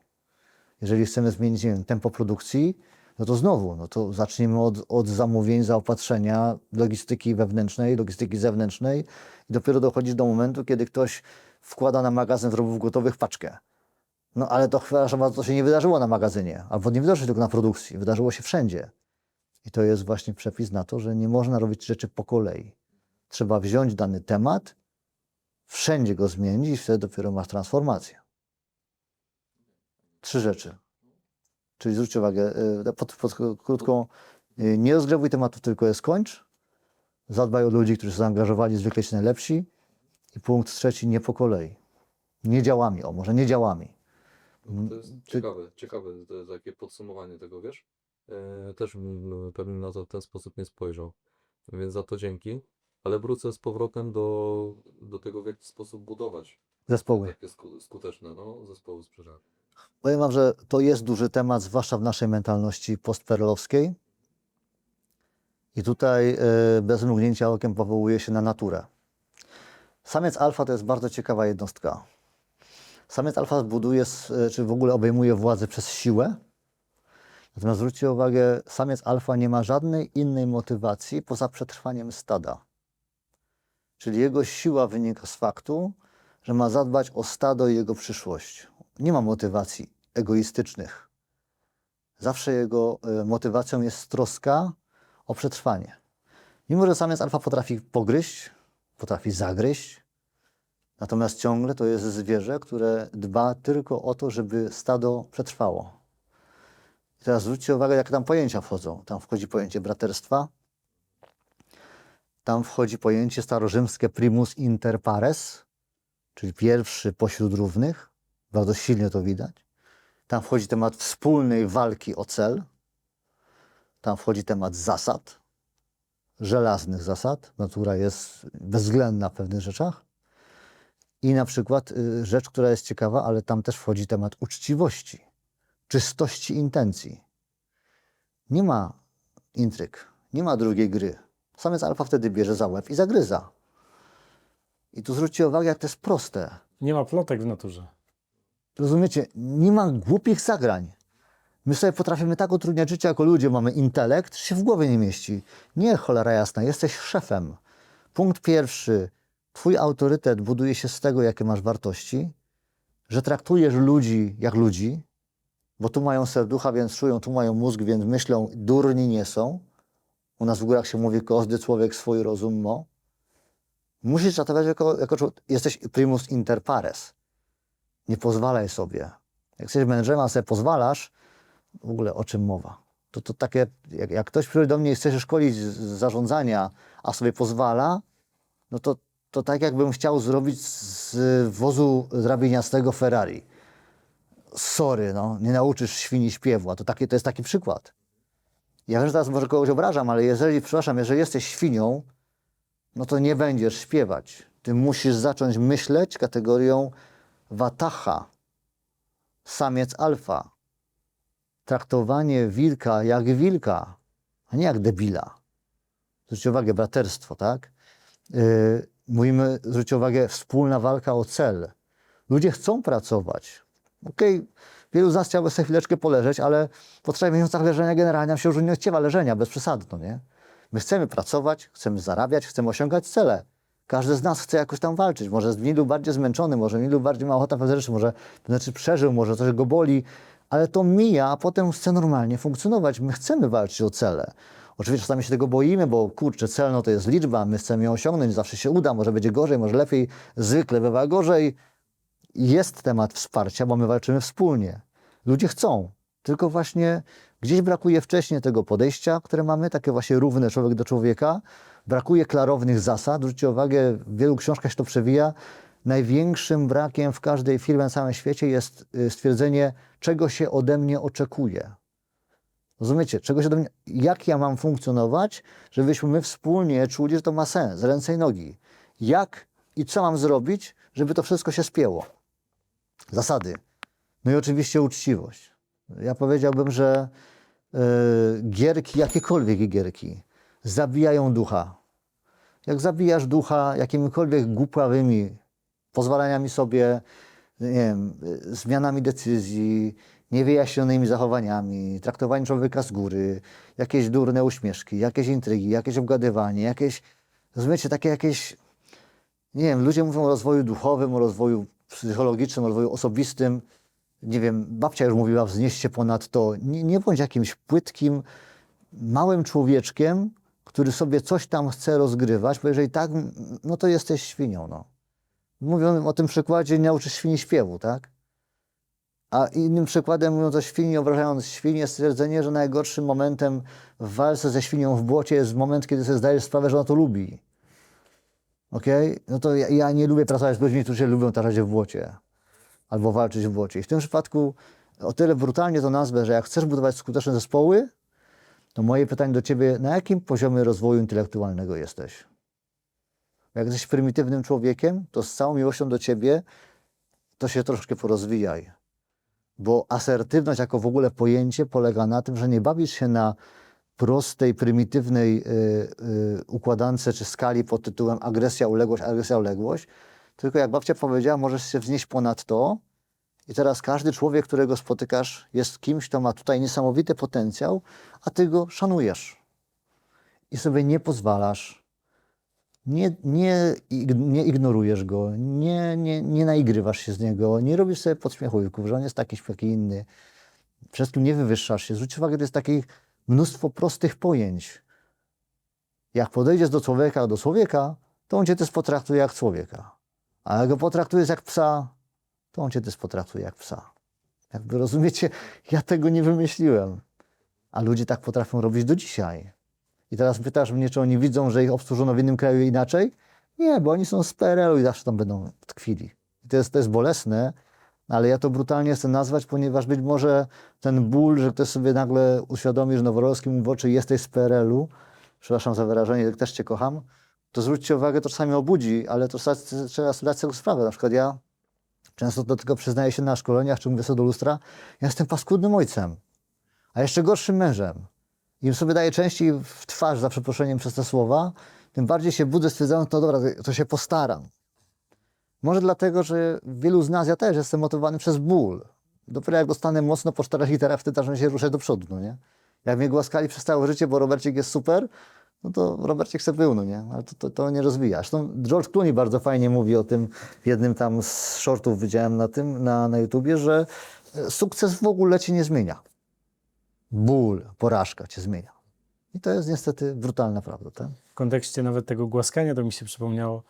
Jeżeli chcemy zmienić, nie wiem, tempo produkcji, no to znowu, no to zaczniemy od zamówień, zaopatrzenia, logistyki wewnętrznej, logistyki zewnętrznej i dopiero dochodzi do momentu, kiedy ktoś wkłada na magazyn wyrobów gotowych paczkę. No ale to chyba to się nie wydarzyło na magazynie, albo nie wydarzyło się tylko na produkcji, wydarzyło się wszędzie. I to jest właśnie przepis na to, że nie można robić rzeczy po kolei. Trzeba wziąć dany temat, wszędzie go zmienić i wtedy dopiero masz transformację. 3 rzeczy. Czyli zwróćcie uwagę, pod krótką, nie rozgrzewuj tematów, tylko je skończ. Zadbaj o ludzi, którzy są zaangażowani, zwykle ci najlepsi. I punkt 3, nie po kolei. Nie działami, może nie działami. To jest ciekawe to jest takie podsumowanie tego, wiesz? Też bym pewnie na to w ten sposób nie spojrzał, więc za to dzięki. Ale wrócę z powrotem do tego, w jaki sposób budować Zespoły. takie skuteczne zespoły sprzedaży. Powiem wam, że to jest duży temat, zwłaszcza w naszej mentalności postperelowskiej. I tutaj bez mrugnięcia okiem powołuje się na naturę. Samiec alfa to jest bardzo ciekawa jednostka. Samiec alfa buduje, czy w ogóle obejmuje władzę przez siłę. Natomiast zwróćcie uwagę, samiec alfa nie ma żadnej innej motywacji poza przetrwaniem stada. Czyli jego siła wynika z faktu, że ma zadbać o stado i jego przyszłość. Nie ma motywacji egoistycznych. Zawsze jego motywacją jest troska o przetrwanie. Mimo że samiec alfa potrafi pogryźć, potrafi zagryźć, natomiast ciągle to jest zwierzę, które dba tylko o to, żeby stado przetrwało. I teraz zwróćcie uwagę, jakie tam pojęcia wchodzą. Tam wchodzi pojęcie braterstwa, tam wchodzi pojęcie starorzymskie primus inter pares, czyli pierwszy pośród równych. Bardzo silnie to widać. Tam wchodzi temat wspólnej walki o cel. Tam wchodzi temat zasad, żelaznych zasad. Natura jest bezwzględna w pewnych rzeczach. I na przykład rzecz, która jest ciekawa, ale tam też wchodzi temat uczciwości, czystości intencji. Nie ma intryg, nie ma drugiej gry. Samiec alfa wtedy bierze za łeb i zagryza. I tu zwróćcie uwagę, jak to jest proste. Nie ma plotek w naturze. Rozumiecie? Nie ma głupich zagrań. My sobie potrafimy tak utrudniać życie jako ludzie. Mamy intelekt, że się w głowie nie mieści. Nie, cholera jasna, jesteś szefem. Punkt pierwszy. Twój autorytet buduje się z tego, jakie masz wartości, że traktujesz ludzi jak ludzi, bo tu mają serducha, więc czują, tu mają mózg, więc myślą, durni nie są. U nas w górach się mówi, każdy człowiek swój rozum ma. Musisz traktować jako człowiek. Jesteś primus inter pares. Nie pozwalaj sobie. Jak jesteś menedżerem, a sobie pozwalasz, w ogóle o czym mowa? To takie, jak ktoś przychodzi do mnie i chce się szkolić z zarządzania, a sobie pozwala, no to tak jakbym chciał zrobić z wozu drabiniastego Ferrari. Sorry, no, nie nauczysz świni śpiewu, a to jest taki przykład. Ja wiem, że teraz może kogoś obrażam, ale jeżeli jesteś świnią, no to nie będziesz śpiewać. Ty musisz zacząć myśleć kategorią wataha, samiec alfa. Traktowanie wilka jak wilka, a nie jak debila. Zwróćcie uwagę, braterstwo, tak? Mówimy, zwróćcie uwagę, wspólna walka o cel. Ludzie chcą pracować. Okej, wielu z nas chciałoby sobie chwileczkę poleżeć, ale po 3 miesiącach leżenia generalnie nam się już nie odciewa leżenia, bez przesady, no nie? My chcemy pracować, chcemy zarabiać, chcemy osiągać cele. Każdy z nas chce jakoś tam walczyć. Może mniej lub bardziej zmęczony, może mniej lub bardziej ma ochotę na pewne rzeczy, może przeżył, może coś go boli, ale to mija, a potem chce normalnie funkcjonować. My chcemy walczyć o cele. Oczywiście czasami się tego boimy, bo kurczę, cel no to jest liczba, my chcemy ją osiągnąć, zawsze się uda, może będzie gorzej, może lepiej, zwykle bywa gorzej. Jest temat wsparcia, bo my walczymy wspólnie. Ludzie chcą, tylko właśnie gdzieś brakuje wcześniej tego podejścia, które mamy, takie właśnie równe człowiek do człowieka. Brakuje klarownych zasad. Zwróćcie uwagę, w wielu książkach się to przewija. Największym brakiem w każdej firmie na całym świecie jest stwierdzenie, czego się ode mnie oczekuje. Rozumiecie? Czego się ode mnie, jak ja mam funkcjonować, żebyśmy my wspólnie czuli, że to ma sens, ręce i nogi. Jak i co mam zrobić, żeby to wszystko się spięło. Zasady. No i oczywiście uczciwość. Ja powiedziałbym, że gierki, jakiekolwiek gierki, zabijają ducha. Jak zabijasz ducha jakimikolwiek głupawymi pozwalaniami sobie, nie wiem, zmianami decyzji, niewyjaśnionymi zachowaniami, traktowaniem człowieka z góry, jakieś durne uśmieszki, jakieś intrygi, jakieś obgadywanie, jakieś, rozumiecie, takie jakieś, nie wiem, ludzie mówią o rozwoju duchowym, o rozwoju psychologicznym, o rozwoju osobistym. Nie wiem, babcia już mówiła, wznieść się ponad to. Nie bądź jakimś płytkim, małym człowieczkiem, który sobie coś tam chce rozgrywać, bo jeżeli tak, no to jesteś świnią, no. Mówią o tym przykładzie, nie nauczysz świni śpiewu, tak? A innym przykładem, mówiąc o świni, obrażając świnię, jest stwierdzenie, że najgorszym momentem w walce ze świnią w błocie jest moment, kiedy sobie zdajesz sprawę, że ona to lubi. Okej? No to ja nie lubię pracować z ludźmi, którzy lubią tarzać w błocie. Albo walczyć w błocie. I w tym przypadku o tyle brutalnie to nazwę, że jak chcesz budować skuteczne zespoły, to moje pytanie do ciebie, na jakim poziomie rozwoju intelektualnego jesteś? Jak jesteś prymitywnym człowiekiem, to z całą miłością do ciebie, to się troszkę porozwijaj. Bo asertywność jako w ogóle pojęcie polega na tym, że nie bawisz się na prostej, prymitywnej układance czy skali pod tytułem agresja, uległość, tylko jak babcia powiedziała, możesz się wznieść ponad to i teraz każdy człowiek, którego spotykasz, jest kimś, kto ma tutaj niesamowity potencjał, a ty go szanujesz. I sobie nie pozwalasz, nie ignorujesz go, nie naigrywasz się z niego, nie robisz sobie podśmiechujków, że on jest taki inny. Wszystkim nie wywyższasz się. Zwróć uwagę, to jest takie mnóstwo prostych pojęć. Jak podejdziesz do człowieka, to on cię też potraktuje jak człowieka. A jak go potraktujesz jak psa, to on cię też potraktuje jak psa. Jakby rozumiecie, ja tego nie wymyśliłem. A ludzie tak potrafią robić do dzisiaj. I teraz pytasz mnie, czy oni widzą, że ich obsłużono w innym kraju inaczej? Nie, bo oni są z PRL-u i zawsze tam będą tkwili. I to jest bolesne, ale ja to brutalnie chcę nazwać, ponieważ być może ten ból, że ktoś sobie nagle uświadomi, że Noworolski mu w oczy jesteś z PRL-u, przepraszam za wyrażenie, też cię kocham, to zwróćcie uwagę, to czasami obudzi, ale to trzeba sobie dać tego sprawę. Na przykład ja często do tego przyznaję się na szkoleniach, czy mówię sobie do lustra, ja jestem paskudnym ojcem, a jeszcze gorszym mężem. Im sobie daję częściej w twarz, za przeproszeniem przez te słowa, tym bardziej się budzę, stwierdzając, no dobra, to się postaram. Może dlatego, że wielu z nas, ja też jestem motywowany przez ból. Dopiero jak dostanę mocno po 4 literach, wtedy zacząłem się ruszać do przodu, no nie? Jak mnie głaskali przez całe życie, bo Robercik jest super, no to Robercik se był, no nie? Ale to nie rozwija. Zresztą George Clooney bardzo fajnie mówi o tym, w jednym tam z shortów widziałem na YouTubie, że sukces w ogóle ci nie zmienia. Ból, porażka cię zmienia. I to jest niestety brutalna prawda, tak? W kontekście nawet tego głaskania to mi się przypomniało,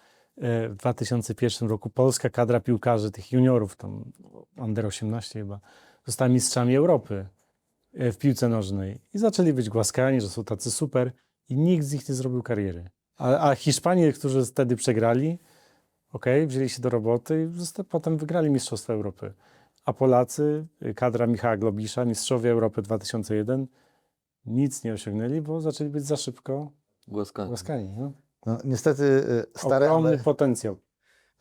w 2001 roku polska kadra piłkarzy, tych juniorów, tam under 18 chyba, została mistrzami Europy. w piłce nożnej i zaczęli być głaskani, że są tacy super i nikt z nich nie zrobił kariery. A Hiszpanie, którzy wtedy przegrali, wzięli się do roboty i potem wygrali Mistrzostwa Europy. A Polacy, kadra Michała Globisza, Mistrzowie Europy 2001, nic nie osiągnęli, bo zaczęli być za szybko głaskani. No. No, niestety Ogromny potencjał.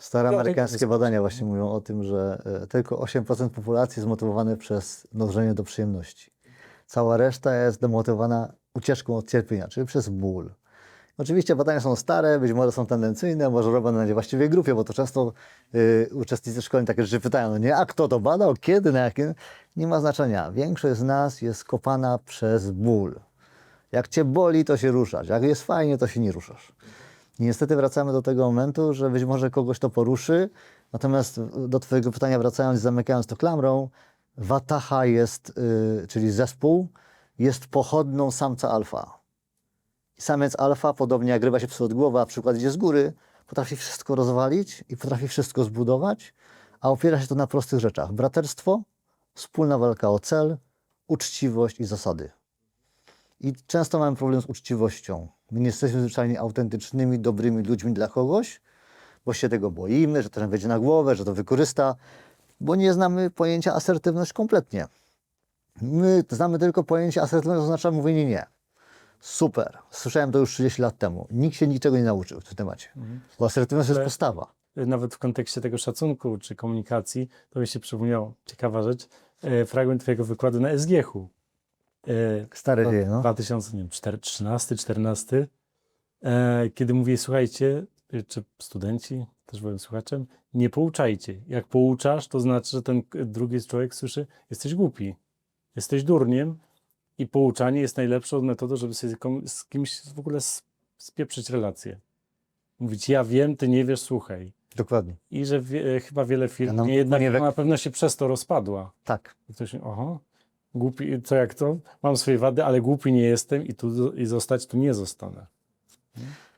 stare amerykańskie badania właśnie mówią o tym, że tylko 8% populacji jest zmotywowane przez dążenie do przyjemności. Cała reszta jest demotywowana ucieczką od cierpienia, czyli przez ból. Oczywiście badania są stare, być może są tendencyjne, może robione na niewłaściwej grupie, bo to często uczestnicy szkoleń takie rzeczy pytają, no nie, a kto to badał, kiedy, na jakim? Nie ma znaczenia. Większość z nas jest kopana przez ból. Jak cię boli, to się ruszasz. Jak jest fajnie, to się nie ruszasz. I niestety wracamy do tego momentu, że być może kogoś to poruszy, natomiast do twojego pytania wracając, zamykając to klamrą, wataha jest, czyli zespół, jest pochodną samca alfa. Samiec alfa, podobnie jak ryba się psuje od głowy, a przykład idzie z góry, potrafi wszystko rozwalić i potrafi wszystko zbudować, a opiera się to na prostych rzeczach. Braterstwo, wspólna walka o cel, uczciwość i zasady. I często mamy problem z uczciwością. My nie jesteśmy zwyczajnie autentycznymi, dobrymi ludźmi dla kogoś, bo się tego boimy, że to nam wejdzie na głowę, że to wykorzysta, bo nie znamy pojęcia asertywność kompletnie. My znamy tylko pojęcie asertywność, to oznacza mówienie nie. Super. Słyszałem to już 30 lat temu. Nikt się niczego nie nauczył w tym temacie. Bo asertywność jest postawa. Nawet w kontekście tego szacunku czy komunikacji, to mi się przypomniało, ciekawa rzecz, fragment twojego wykładu na SGH-u. Stare dzieje, no. 2013-14, kiedy mówię, słuchajcie, czy studenci, też byłem słuchaczem, nie pouczajcie. Jak pouczasz, to znaczy, że ten drugi człowiek słyszy, jesteś głupi, jesteś durniem i pouczanie jest najlepszą metodą, żeby sobie z kimś w ogóle spieprzyć relacje. Mówić, ja wiem, ty nie wiesz, słuchaj. Dokładnie. I że chyba wiele firm, nie jedna firma na pewno się przez to rozpadła. Tak. I ktoś, głupi, co jak to? Mam swoje wady, ale głupi nie jestem i zostać tu nie zostanę.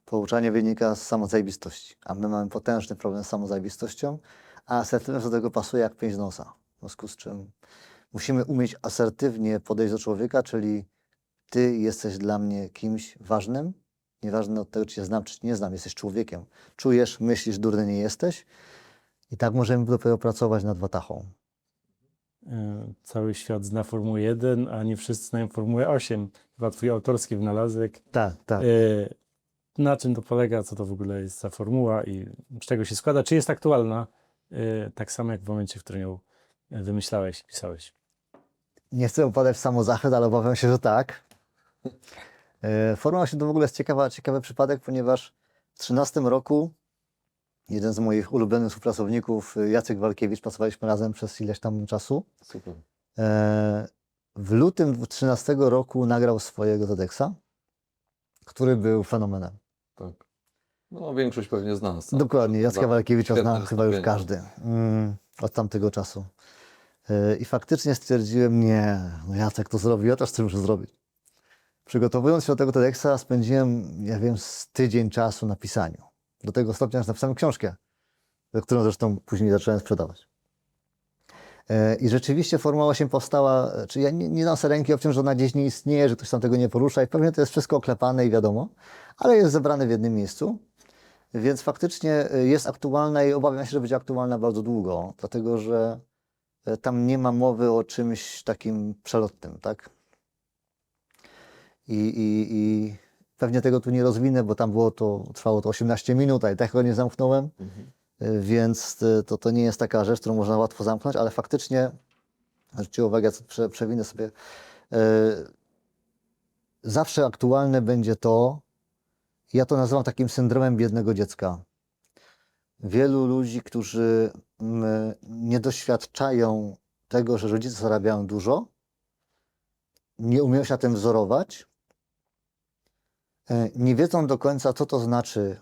Pouczanie wynika z samozajebistości, a my mamy potężny problem z samozajebistością, a asertywność do tego pasuje jak pięść z nosa. W związku z czym musimy umieć asertywnie podejść do człowieka, czyli ty jesteś dla mnie kimś ważnym, nieważne od tego, czy cię znam, czy nie znam, jesteś człowiekiem. Czujesz, myślisz, durny nie jesteś i tak możemy dopiero pracować nad watachą. Cały świat zna Formułę 1, a nie wszyscy znają Formułę 8. Chyba twój autorski wynalazek. Tak, tak. Na czym to polega, co to w ogóle jest za formuła i z czego się składa? Czy jest aktualna tak samo jak w momencie, w którym ją wymyślałeś, pisałeś? Nie chcę upadać w samozachwyt, ale obawiam się, że tak. Formuła 8 to w ogóle jest ciekawy przypadek, ponieważ w 2013 roku jeden z moich ulubionych współpracowników, Jacek Walkiewicz, pracowaliśmy razem przez ileś tam czasu. Super. W lutym 2013 roku nagrał swojego TEDxa, który był fenomenem. Tak. No, większość pewnie zna nas. Dokładnie, Jacka Walkiewicza zna chyba już wystąpienie. każdy od tamtego czasu. I faktycznie stwierdziłem, nie, no Jacek to zrobił, ja też coś muszę zrobić. Przygotowując się do tego TEDxa spędziłem, ja wiem, z tydzień czasu na pisaniu. Do tego stopnia, że napisałem książkę, którą zresztą później zacząłem sprzedawać. I rzeczywiście Formuła 8 powstała, czy ja nie dam sobie ręki obciąć, że ona gdzieś nie istnieje, że ktoś tam tego nie porusza i pewnie to jest wszystko oklepane i wiadomo, ale jest zebrane w jednym miejscu, więc faktycznie jest aktualna i obawiam się, że będzie aktualna bardzo długo, dlatego że tam nie ma mowy o czymś takim przelotnym, tak? I pewnie tego tu nie rozwinę, bo tam trwało to 18 minut, a i tak go nie zamknąłem. Więc to nie jest taka rzecz, którą można łatwo zamknąć, ale faktycznie, zwróćcie uwagę, przewinę sobie, zawsze aktualne będzie to, ja to nazywam takim syndromem biednego dziecka. Wielu ludzi, którzy nie doświadczają tego, że rodzice zarabiają dużo, nie umieją się na tym wzorować, nie wiedzą do końca, co to znaczy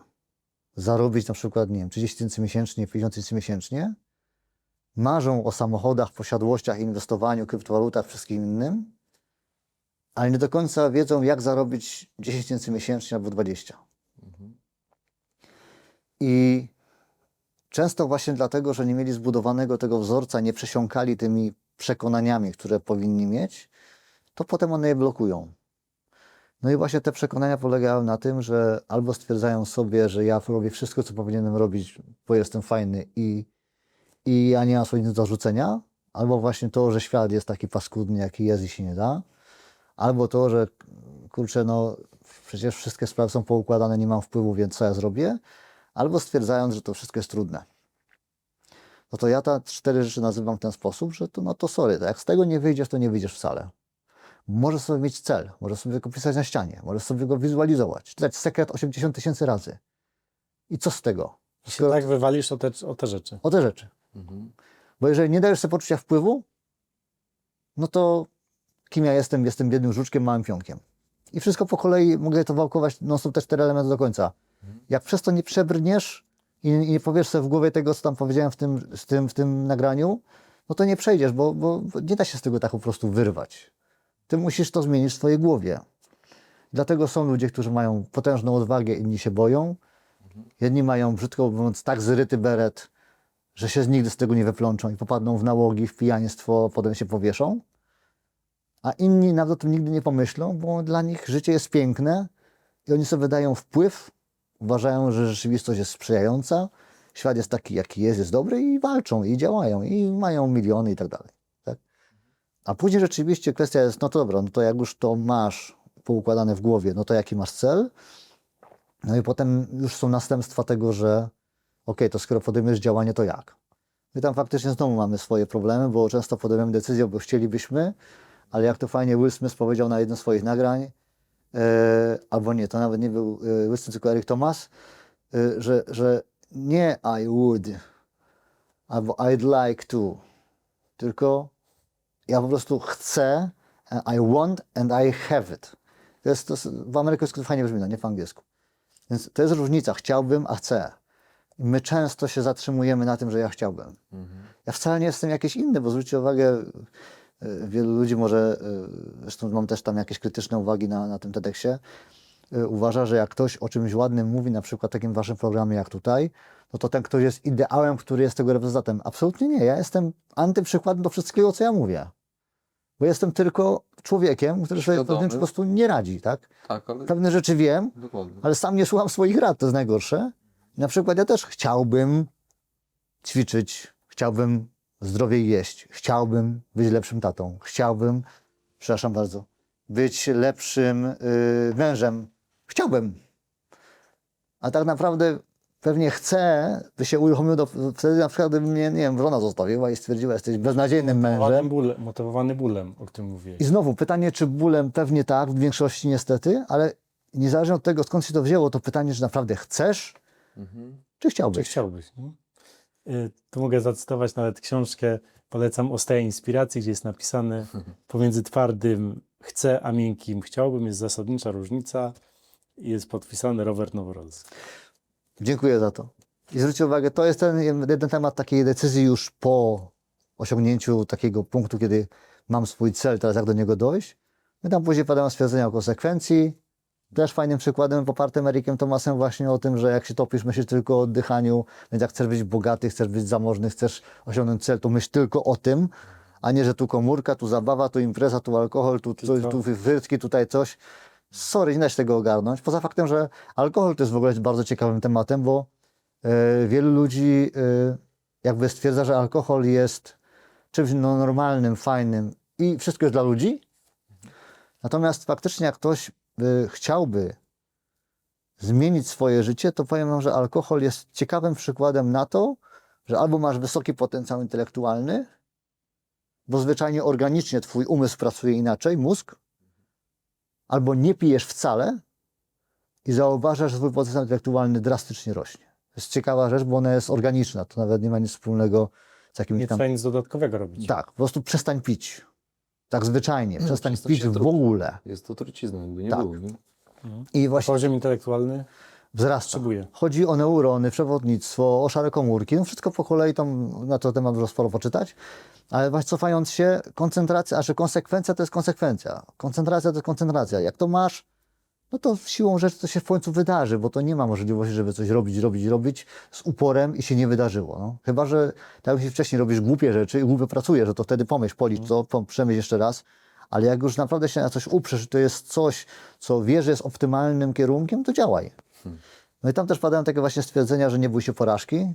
zarobić na przykład, nie wiem, 30 000 miesięcznie, 50 000 miesięcznie, marzą o samochodach, posiadłościach, inwestowaniu, kryptowalutach, wszystkim innym, ale nie do końca wiedzą, jak zarobić 10 000 miesięcznie albo 20. I często właśnie dlatego, że nie mieli zbudowanego tego wzorca, nie przesiąkali tymi przekonaniami, które powinni mieć, to potem one je blokują. No i właśnie te przekonania polegają na tym, że albo stwierdzają sobie, że ja robię wszystko, co powinienem robić, bo jestem fajny i ja nie mam sobie nic do rzucenia, albo właśnie to, że świat jest taki paskudny, jaki jest i się nie da, albo to, że kurczę, no przecież wszystkie sprawy są poukładane, nie mam wpływu, więc co ja zrobię, albo stwierdzając, że to wszystko jest trudne. No to ja te 4 rzeczy nazywam w ten sposób, że to, no to sorry, to jak z tego nie wyjdziesz, to nie wyjdziesz wcale. Możesz sobie mieć cel, możesz sobie go pisać na ścianie, możesz sobie go wizualizować, czytać sekret 80 000 razy. I co z tego? I się tak wywalisz o te rzeczy. O te rzeczy. Bo jeżeli nie dajesz sobie poczucia wpływu, no to kim ja jestem? Jestem biednym żuczkiem, małym pionkiem. I wszystko po kolei, mogę to wałkować, no są te 4 elementy do końca. Jak przez to nie przebrniesz i nie powiesz sobie w głowie tego, co tam powiedziałem w tym nagraniu, no to nie przejdziesz, bo nie da się z tego tak po prostu wyrwać. Ty musisz to zmienić w swojej głowie. Dlatego są ludzie, którzy mają potężną odwagę, inni się boją. Jedni mają, brzydko mówiąc, tak zryty beret, że się nigdy z tego nie wyplączą i popadną w nałogi, w pijaństwo, potem się powieszą. A inni nawet o tym nigdy nie pomyślą, bo dla nich życie jest piękne i oni sobie dają wpływ, uważają, że rzeczywistość jest sprzyjająca, świat jest taki, jaki jest dobry i walczą, i działają, i mają miliony i tak dalej. Tak? A później rzeczywiście kwestia jest, no to dobra, no to jak już to masz poukładane w głowie, no to jaki masz cel? No i potem już są następstwa tego, że okej, to skoro podejmiesz działanie, to jak? My tam faktycznie znowu mamy swoje problemy, bo często podejmujemy decyzję, bo chcielibyśmy, ale jak to fajnie Will Smith powiedział na jednym z swoich nagrań, albo nie, to nawet nie był Will Smith, tylko Eric Thomas, że nie I would, albo I'd like to, tylko ja po prostu chcę, I want and I have it. W amerykańsku to fajnie brzmi, no nie w angielsku. Więc to jest różnica, chciałbym, a chcę. I my często się zatrzymujemy na tym, że ja chciałbym. Ja wcale nie jestem jakiś inny, bo zwróćcie uwagę, wielu ludzi może, zresztą mam też tam jakieś krytyczne uwagi na tym TEDxie, uważa, że jak ktoś o czymś ładnym mówi, na przykład takim waszym programie jak tutaj, no to ten ktoś jest ideałem, który jest tego reprezentantem. Absolutnie nie. Ja jestem antyprzykładem do wszystkiego, co ja mówię. Bo jestem tylko człowiekiem, który sobie pewnym po prostu nie radzi, tak? Tak, ale Pewne rzeczy wiem, dokładnie. ale sam nie słucham swoich rad, to jest najgorsze. Na przykład ja też chciałbym ćwiczyć, chciałbym zdrowiej jeść, chciałbym być lepszym tatą, chciałbym, przepraszam bardzo, być lepszym mężem. Chciałbym. A tak naprawdę pewnie chcę, by się uruchomił, wtedy na przykład by mnie, nie wiem, żona zostawiła i stwierdziła, jesteś beznadziejnym mężem. Motywowany bólem, o którym mówiłeś. I znowu pytanie, czy bólem? Pewnie tak, w większości niestety, ale niezależnie od tego, skąd się to wzięło, to pytanie, czy naprawdę chcesz, czy chciałbyś? Czy chciałbyś? No? Tu mogę zacytować nawet książkę, polecam, o stanie inspiracji, gdzie jest napisane pomiędzy twardym chcę, a miękkim chciałbym jest zasadnicza różnica i jest podpisany Robert Noworolski. Dziękuję za to. I zwróćcie uwagę, to jest ten jeden temat takiej decyzji już po osiągnięciu takiego punktu, kiedy mam swój cel, teraz jak do niego dojść. My tam później padają stwierdzenia o konsekwencji. Też fajnym przykładem popartym Ericiem Thomasem właśnie o tym, że jak się topisz, myślisz tylko o oddychaniu, więc jak chcesz być bogaty, chcesz być zamożny, chcesz osiągnąć cel, to myśl tylko o tym, a nie, że tu komórka, tu zabawa, tu impreza, tu alkohol, tu frytki, tutaj coś. Sorry, nie da się tego ogarnąć. Poza faktem, że alkohol to jest w ogóle bardzo ciekawym tematem, bo wielu ludzi jakby stwierdza, że alkohol jest czymś normalnym, fajnym i wszystko jest dla ludzi. Natomiast faktycznie jak ktoś chciałby zmienić swoje życie, to powiem wam, że alkohol jest ciekawym przykładem na to, że albo masz wysoki potencjał intelektualny, bo zwyczajnie organicznie twój umysł pracuje inaczej, mózg, albo nie pijesz wcale i zauważasz, że twój potencjał intelektualny drastycznie rośnie. To jest ciekawa rzecz, bo ona jest organiczna, to nawet nie ma nic wspólnego z jakimś Nie tam... trzeba nic dodatkowego robić. Tak, po prostu przestań pić. Tak zwyczajnie, przestań przestań pić się w ogóle. Jest to trucizna, jakby nie Tak. było. Nie? I właśnie Poziom intelektualny wzrasta. potrzebuje. Chodzi o neurony, przewodnictwo, o szare komórki, no wszystko po kolei, tam na to temat można sporo poczytać, ale właśnie cofając się, koncentracja, a że konsekwencja to jest konsekwencja, koncentracja to jest koncentracja. Jak to masz, no to siłą rzeczy to się w końcu wydarzy, bo to nie ma możliwości, żeby coś robić z uporem i się nie wydarzyło. No. Chyba że tak jak wcześniej robisz głupie rzeczy i głupio pracujesz, że to wtedy pomyśl, policz to, przemyśl jeszcze raz, Ale jak już naprawdę się na coś uprzesz, to jest coś, co wiesz, że jest optymalnym kierunkiem, to działaj. No i tam też padają takie właśnie stwierdzenia, że nie bój się porażki.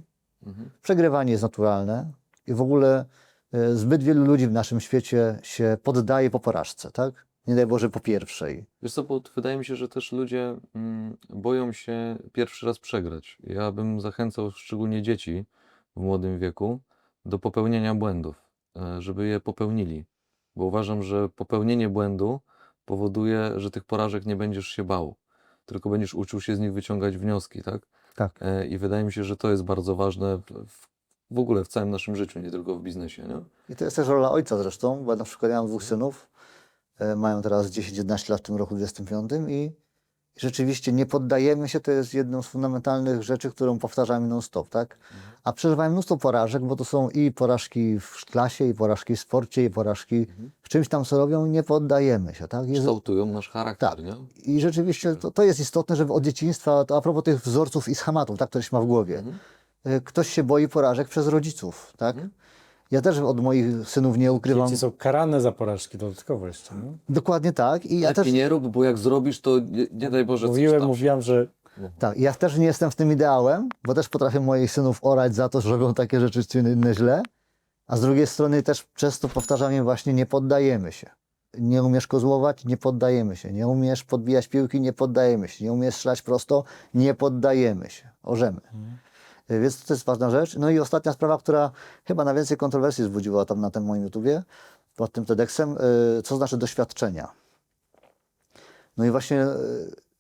Przegrywanie jest naturalne i w ogóle zbyt wielu ludzi w naszym świecie się poddaje po porażce, tak? Nie daj Boże po pierwszej. Wiesz co, bo wydaje mi się, że też ludzie boją się pierwszy raz przegrać. Ja bym zachęcał szczególnie dzieci w młodym wieku do popełnienia błędów, żeby je popełnili. Bo uważam, że popełnienie błędu powoduje, że tych porażek nie będziesz się bał, tylko będziesz uczył się z nich wyciągać wnioski, tak? Tak. I wydaje mi się, że to jest bardzo ważne w ogóle w całym naszym życiu, nie tylko w biznesie, nie? I to jest też rola ojca zresztą, bo na przykład ja mam 2 synów, mają teraz 10-11 lat w tym roku 25 i rzeczywiście nie poddajemy się, to jest jedną z fundamentalnych rzeczy, którą powtarzamy non-stop, tak? A przeżywają mnóstwo porażek, bo to są i porażki w klasie, i porażki w sporcie, i porażki w czymś tam, co robią, nie poddajemy się, tak? Kształtują nasz charakter, Tak. nie? I rzeczywiście to jest istotne, żeby od dzieciństwa, to a propos tych wzorców i schematów, tak, które się ma w głowie, ktoś się boi porażek przez rodziców, tak? Ja też od moich synów nie ukrywam. Dzieci są karane za porażki dodatkowo jeszcze. Nie? Dokładnie tak. I ja Lepiej też, nie rób, bo jak zrobisz, to nie daj Boże coś tam. Mówiłem, że tak, ja też nie jestem w tym ideałem, bo też potrafię moich synów orać za to, że robią takie rzeczy czy inne źle, a z drugiej strony też często powtarzam im właśnie, nie poddajemy się. Nie umiesz kozłować, nie poddajemy się. Nie umiesz podbijać piłki, nie poddajemy się. Nie umiesz strzelać prosto, nie poddajemy się. Orzemy. Więc to jest ważna rzecz. No i ostatnia sprawa, która chyba najwięcej kontrowersji wzbudziła tam na tym moim YouTubie, pod tym TEDxem, co znaczy doświadczenia. No i właśnie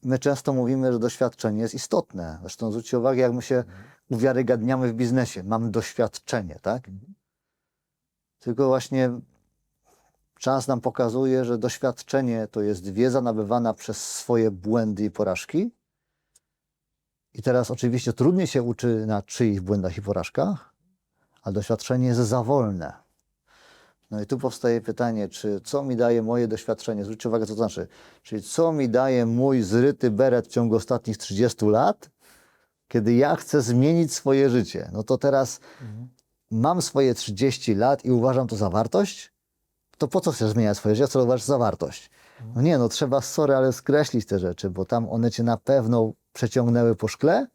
my często mówimy, że doświadczenie jest istotne. Zresztą zwróćcie uwagę, jak my się uwiarygadniamy w biznesie. Mam doświadczenie, tak? Tylko właśnie czas nam pokazuje, że doświadczenie to jest wiedza nabywana przez swoje błędy i porażki. I teraz oczywiście trudniej się uczy na czyichś błędach i porażkach, a doświadczenie jest za wolne. No i tu powstaje pytanie, co mi daje moje doświadczenie? Zwróćcie uwagę, co to znaczy. Czyli co mi daje mój zryty beret w ciągu ostatnich 30 lat, kiedy ja chcę zmienić swoje życie? No to teraz mam swoje 30 lat i uważam to za wartość? To po co chcesz zmieniać swoje życie, co uważasz za wartość? No nie, no trzeba, sorry, ale skreślić te rzeczy, bo tam one cię na pewno przeciągnęły po szkle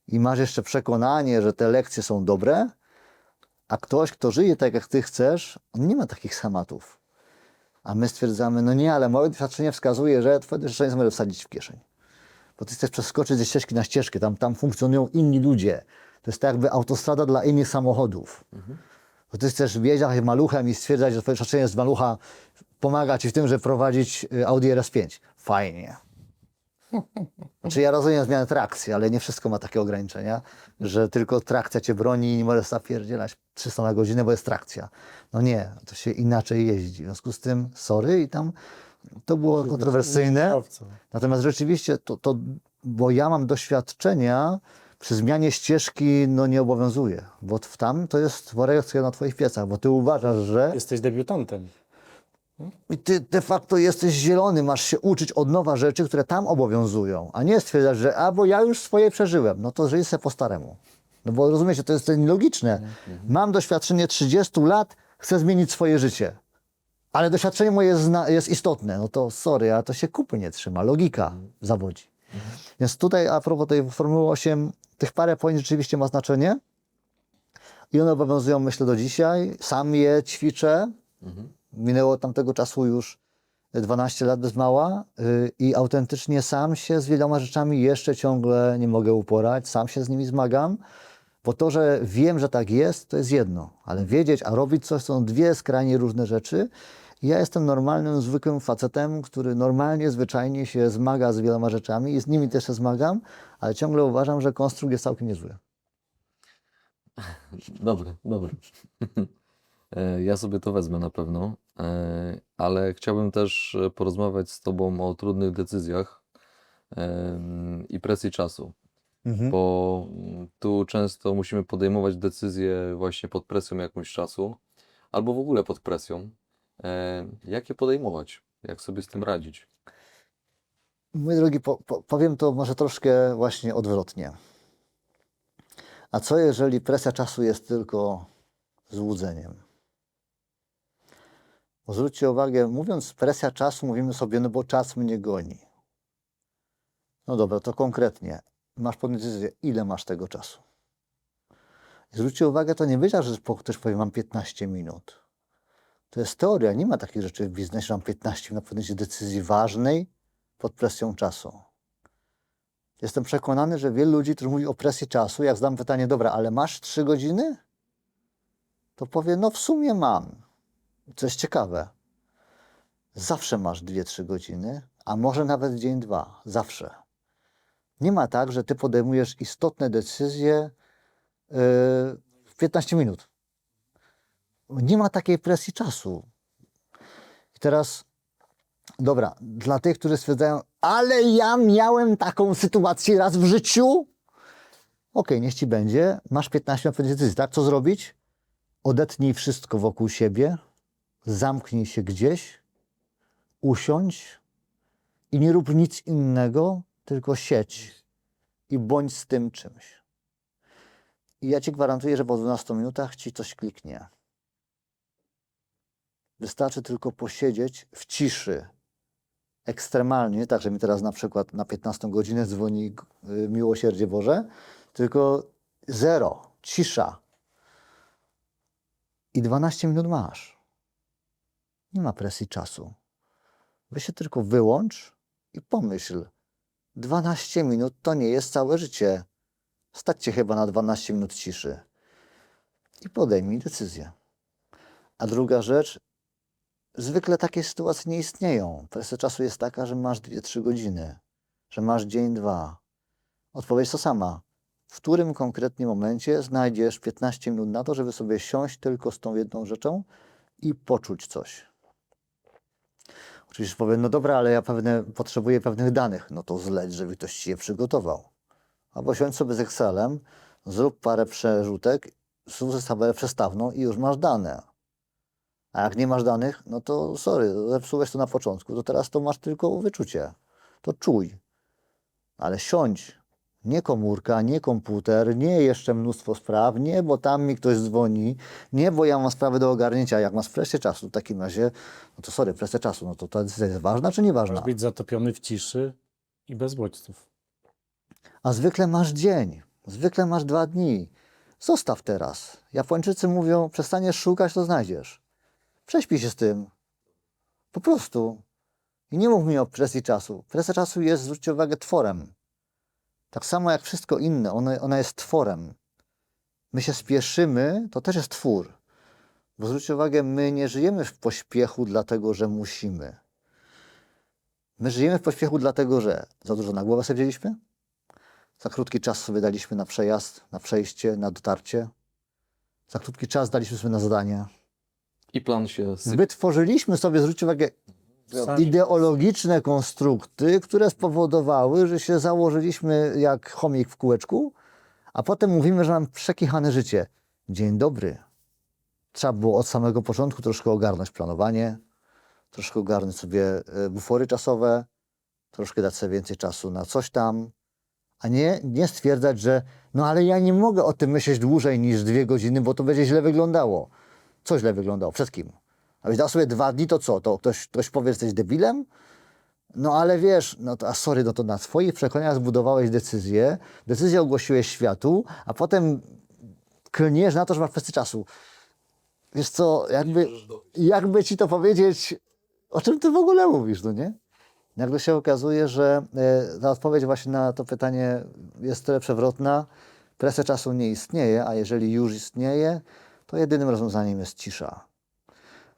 i masz jeszcze przekonanie, że te lekcje są dobre, a ktoś, kto żyje tak, jak ty chcesz, on nie ma takich schematów. A my stwierdzamy, no nie, ale moje doświadczenie wskazuje, że twoje doświadczenie możesz wsadzić w kieszeń. Bo ty chcesz przeskoczyć ze ścieżki na ścieżkę, tam funkcjonują inni ludzie. To jest tak jakby autostrada dla innych samochodów. Bo ty chcesz wjeżdżać maluchem i stwierdzać, że twoje doświadczenie z malucha pomaga ci w tym, żeby prowadzić Audi RS5. Fajnie. Znaczy ja rozumiem zmianę trakcji, ale nie wszystko ma takie ograniczenia, że tylko trakcja cię broni i nie możesz zapierdzielać 300 na godzinę, bo jest trakcja. No nie, to się inaczej jeździ. W związku z tym, sorry, i tam to było kontrowersyjne. Natomiast rzeczywiście bo ja mam doświadczenia, przy zmianie ścieżki no nie obowiązuje, bo tam to jest worek na twoich piecach, bo ty uważasz, że... jesteś debiutantem. I ty de facto jesteś zielony, masz się uczyć od nowa rzeczy, które tam obowiązują, a nie stwierdzać, że bo ja już swoje przeżyłem, no to żyj se po staremu. No bo rozumiecie, to jest nielogiczne. Mam doświadczenie 30 lat, chcę zmienić swoje życie, ale doświadczenie moje jest istotne. No to sorry, a to się kupy nie trzyma, logika zawodzi. Więc tutaj a propos tej Formuły 8, tych parę pojęć rzeczywiście ma znaczenie i one obowiązują, myślę, do dzisiaj. Sam je ćwiczę. Minęło tamtego czasu już 12 lat bez mała i autentycznie sam się z wieloma rzeczami jeszcze ciągle nie mogę uporać, sam się z nimi zmagam, bo to, że wiem, że tak jest, to jest jedno, ale wiedzieć, a robić coś, są dwie skrajnie różne rzeczy. I ja jestem normalnym, zwykłym facetem, który normalnie, zwyczajnie się zmaga z wieloma rzeczami i z nimi też się zmagam, ale ciągle uważam, że konstrukt jest całkiem niezły. Dobry. Ja sobie to wezmę na pewno, ale chciałbym też porozmawiać z Tobą o trudnych decyzjach i presji czasu, bo tu często musimy podejmować decyzje właśnie pod presją jakąś czasu, albo w ogóle pod presją. Jak je podejmować? Jak sobie z tym radzić? Mój drogi, powiem to może troszkę właśnie odwrotnie. A co jeżeli presja czasu jest tylko złudzeniem? Bo zwróćcie uwagę, mówiąc presja czasu, mówimy sobie, no bo czas mnie goni. No dobra, to konkretnie. Masz podjąć decyzję, ile masz tego czasu. I zwróćcie uwagę, to nie wyjdzie, że ktoś powie, mam 15 minut. To jest teoria, nie ma takich rzeczy w biznesie, że mam 15 minut na podjęcie decyzji ważnej pod presją czasu. Jestem przekonany, że wielu ludzi, którzy mówi o presji czasu, jak zadam pytanie, dobra, ale masz 3 godziny? To powie, no w sumie mam. Co jest ciekawe, zawsze masz 2-3 godziny, a może nawet dzień, 2. Zawsze. Nie ma tak, że ty podejmujesz istotne decyzje w 15 minut. Nie ma takiej presji czasu. I teraz, dobra, dla tych, którzy stwierdzają, ale ja miałem taką sytuację raz w życiu. Okej, niech ci będzie. Masz 15 minut na podjęcie decyzji, tak? Co zrobić? Odetnij wszystko wokół siebie, zamknij się gdzieś, usiądź i nie rób nic innego, tylko siedź i bądź z tym czymś. I ja ci gwarantuję, że po 12 minutach ci coś kliknie. Wystarczy tylko posiedzieć w ciszy, ekstremalnie, tak, że mi teraz na przykład na 15 godzinę dzwoni miłosierdzie Boże, tylko 0, cisza. I 12 minut masz. Nie ma presji czasu. Weź się tylko wyłącz i pomyśl. 12 minut to nie jest całe życie. Stać cię chyba na 12 minut ciszy. I podejmij decyzję. A druga rzecz, zwykle takie sytuacje nie istnieją. Presja czasu jest taka, że masz 2-3 godziny, że masz dzień, 2. Odpowiedź to sama. W którym konkretnie momencie znajdziesz 15 minut na to, żeby sobie siąść tylko z tą jedną rzeczą i poczuć coś. Oczywiście powiem, no dobra, ale ja potrzebuję pewnych danych. No to zleć, żeby ktoś ci je przygotował. Albo siądź sobie z Excelem, zrób parę przerzutek, zrób tabelę przestawną i już masz dane. A jak nie masz danych, no to sorry, zepsułeś to na początku, to teraz to masz tylko wyczucie. To czuj. Ale siądź. Nie komórka, nie komputer, nie jeszcze mnóstwo spraw, nie, bo tam mi ktoś dzwoni, nie, bo ja mam sprawę do ogarnięcia. Jak masz presję czasu, w takim razie, no to sorry, presja czasu, no to ta decyzja jest ważna czy nieważna? Masz być zatopiony w ciszy i bez bodźców. A zwykle masz dzień, zwykle masz 2 dni. Zostaw teraz. Japończycy mówią, przestaniesz szukać, to znajdziesz. Prześpij się z tym. Po prostu. I nie mów mi o presji czasu. Presja czasu jest, zwróćcie uwagę, tworem. Tak samo jak wszystko inne, ona jest tworem. My się spieszymy, to też jest twór. Bo zwróćcie uwagę, my nie żyjemy w pośpiechu dlatego, że musimy. My żyjemy w pośpiechu dlatego, że za dużo na głowę sobie wzięliśmy, za krótki czas sobie daliśmy na przejazd, na przejście, na dotarcie, za krótki czas daliśmy sobie na zadanie. I plan się Wytworzyliśmy sobie, zwróćcie uwagę, ideologiczne konstrukty, które spowodowały, że się założyliśmy jak chomik w kółeczku, a potem mówimy, że mam przekichane życie. Dzień dobry. Trzeba było od samego początku troszkę ogarnąć planowanie, troszkę ogarnąć sobie bufory czasowe, troszkę dać sobie więcej czasu na coś tam, a nie stwierdzać, że no ale ja nie mogę o tym myśleć dłużej niż 2 godziny, bo to będzie źle wyglądało. Co źle wyglądało? Przed kim? A byś dał sobie 2 dni, to co? To ktoś powie, że jesteś debilem? No ale wiesz, no to, sorry, no to na swoich przekonaniach zbudowałeś decyzję ogłosiłeś światu, a potem klniesz na to, że masz presję czasu. Wiesz co, jakby ci to powiedzieć, o czym ty w ogóle mówisz, no nie? Nagle się okazuje, że ta odpowiedź właśnie na to pytanie jest tyle przewrotna. Presja czasu nie istnieje, a jeżeli już istnieje, to jedynym rozwiązaniem jest cisza.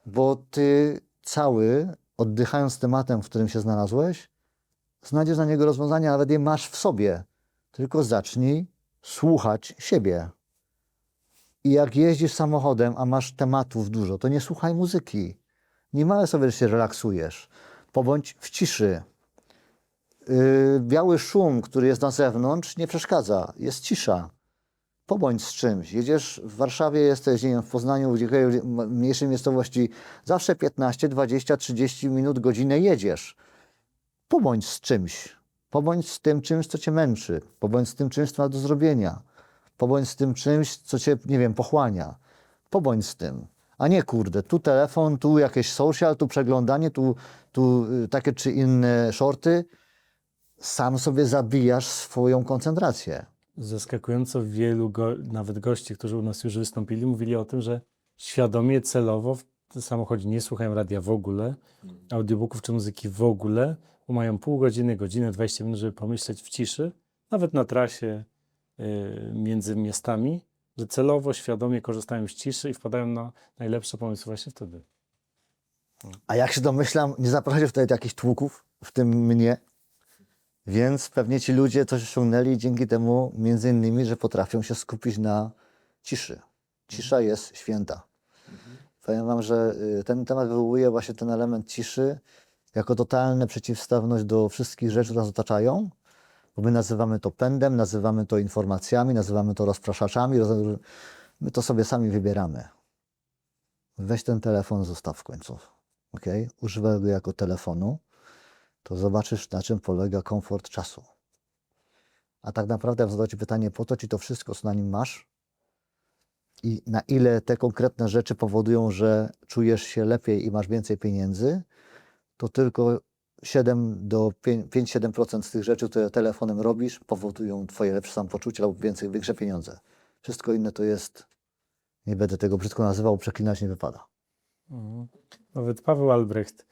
Bo ty cały, oddychając tematem, w którym się znalazłeś, znajdziesz na niego rozwiązania, nawet je masz w sobie. Tylko zacznij słuchać siebie. I jak jeździsz samochodem, a masz tematów dużo, to nie słuchaj muzyki. Nie małe sobie, że się relaksujesz. Pobądź w ciszy. Biały szum, który jest na zewnątrz, nie przeszkadza. Jest cisza. Pobądź z czymś. Jedziesz w Warszawie, jesteś, nie wiem, w Poznaniu, w mniejszej miejscowości. Zawsze 15, 20, 30 minut, godzinę jedziesz. Pobądź z czymś. Pobądź z tym czymś, co cię męczy. Pobądź z tym czymś, co ma do zrobienia. Pobądź z tym czymś, co cię, nie wiem, pochłania. Pobądź z tym. A nie kurde, tu telefon, tu jakieś social, tu przeglądanie, tu takie czy inne shorty. Sam sobie zabijasz swoją koncentrację. Zaskakująco wielu, nawet gości, którzy u nas już wystąpili, mówili o tym, że świadomie, celowo w samochodzie nie słuchają radia w ogóle, audiobooków czy muzyki w ogóle, bo mają pół godziny, godzinę, 20 minut, żeby pomyśleć w ciszy, nawet na trasie między miastami, że celowo, świadomie korzystają z ciszy i wpadają na najlepsze pomysły właśnie wtedy. A jak się domyślam, nie zapraszacie wtedy jakichś tłuków, w tym mnie, więc pewnie ci ludzie coś osiągnęli dzięki temu, między innymi, że potrafią się skupić na ciszy. Cisza jest święta. Powiem wam, że ten temat wywołuje właśnie ten element ciszy jako totalne przeciwstawność do wszystkich rzeczy, które nas otaczają, bo my nazywamy to pędem, nazywamy to informacjami, nazywamy to rozpraszaczami, my to sobie sami wybieramy. Weź ten telefon, zostaw w końcu. Okay? Używaj go jako telefonu, to zobaczysz, na czym polega komfort czasu. A tak naprawdę, jak zadać ci pytanie, po to ci to wszystko, co na nim masz i na ile te konkretne rzeczy powodują, że czujesz się lepiej i masz więcej pieniędzy, to tylko 5-7% z tych rzeczy, które telefonem robisz, powodują twoje lepsze samopoczucie lub większe pieniądze. Wszystko inne to jest, nie będę tego brzydko nazywał, przeklinać nie wypada. Nawet Paweł Albrecht,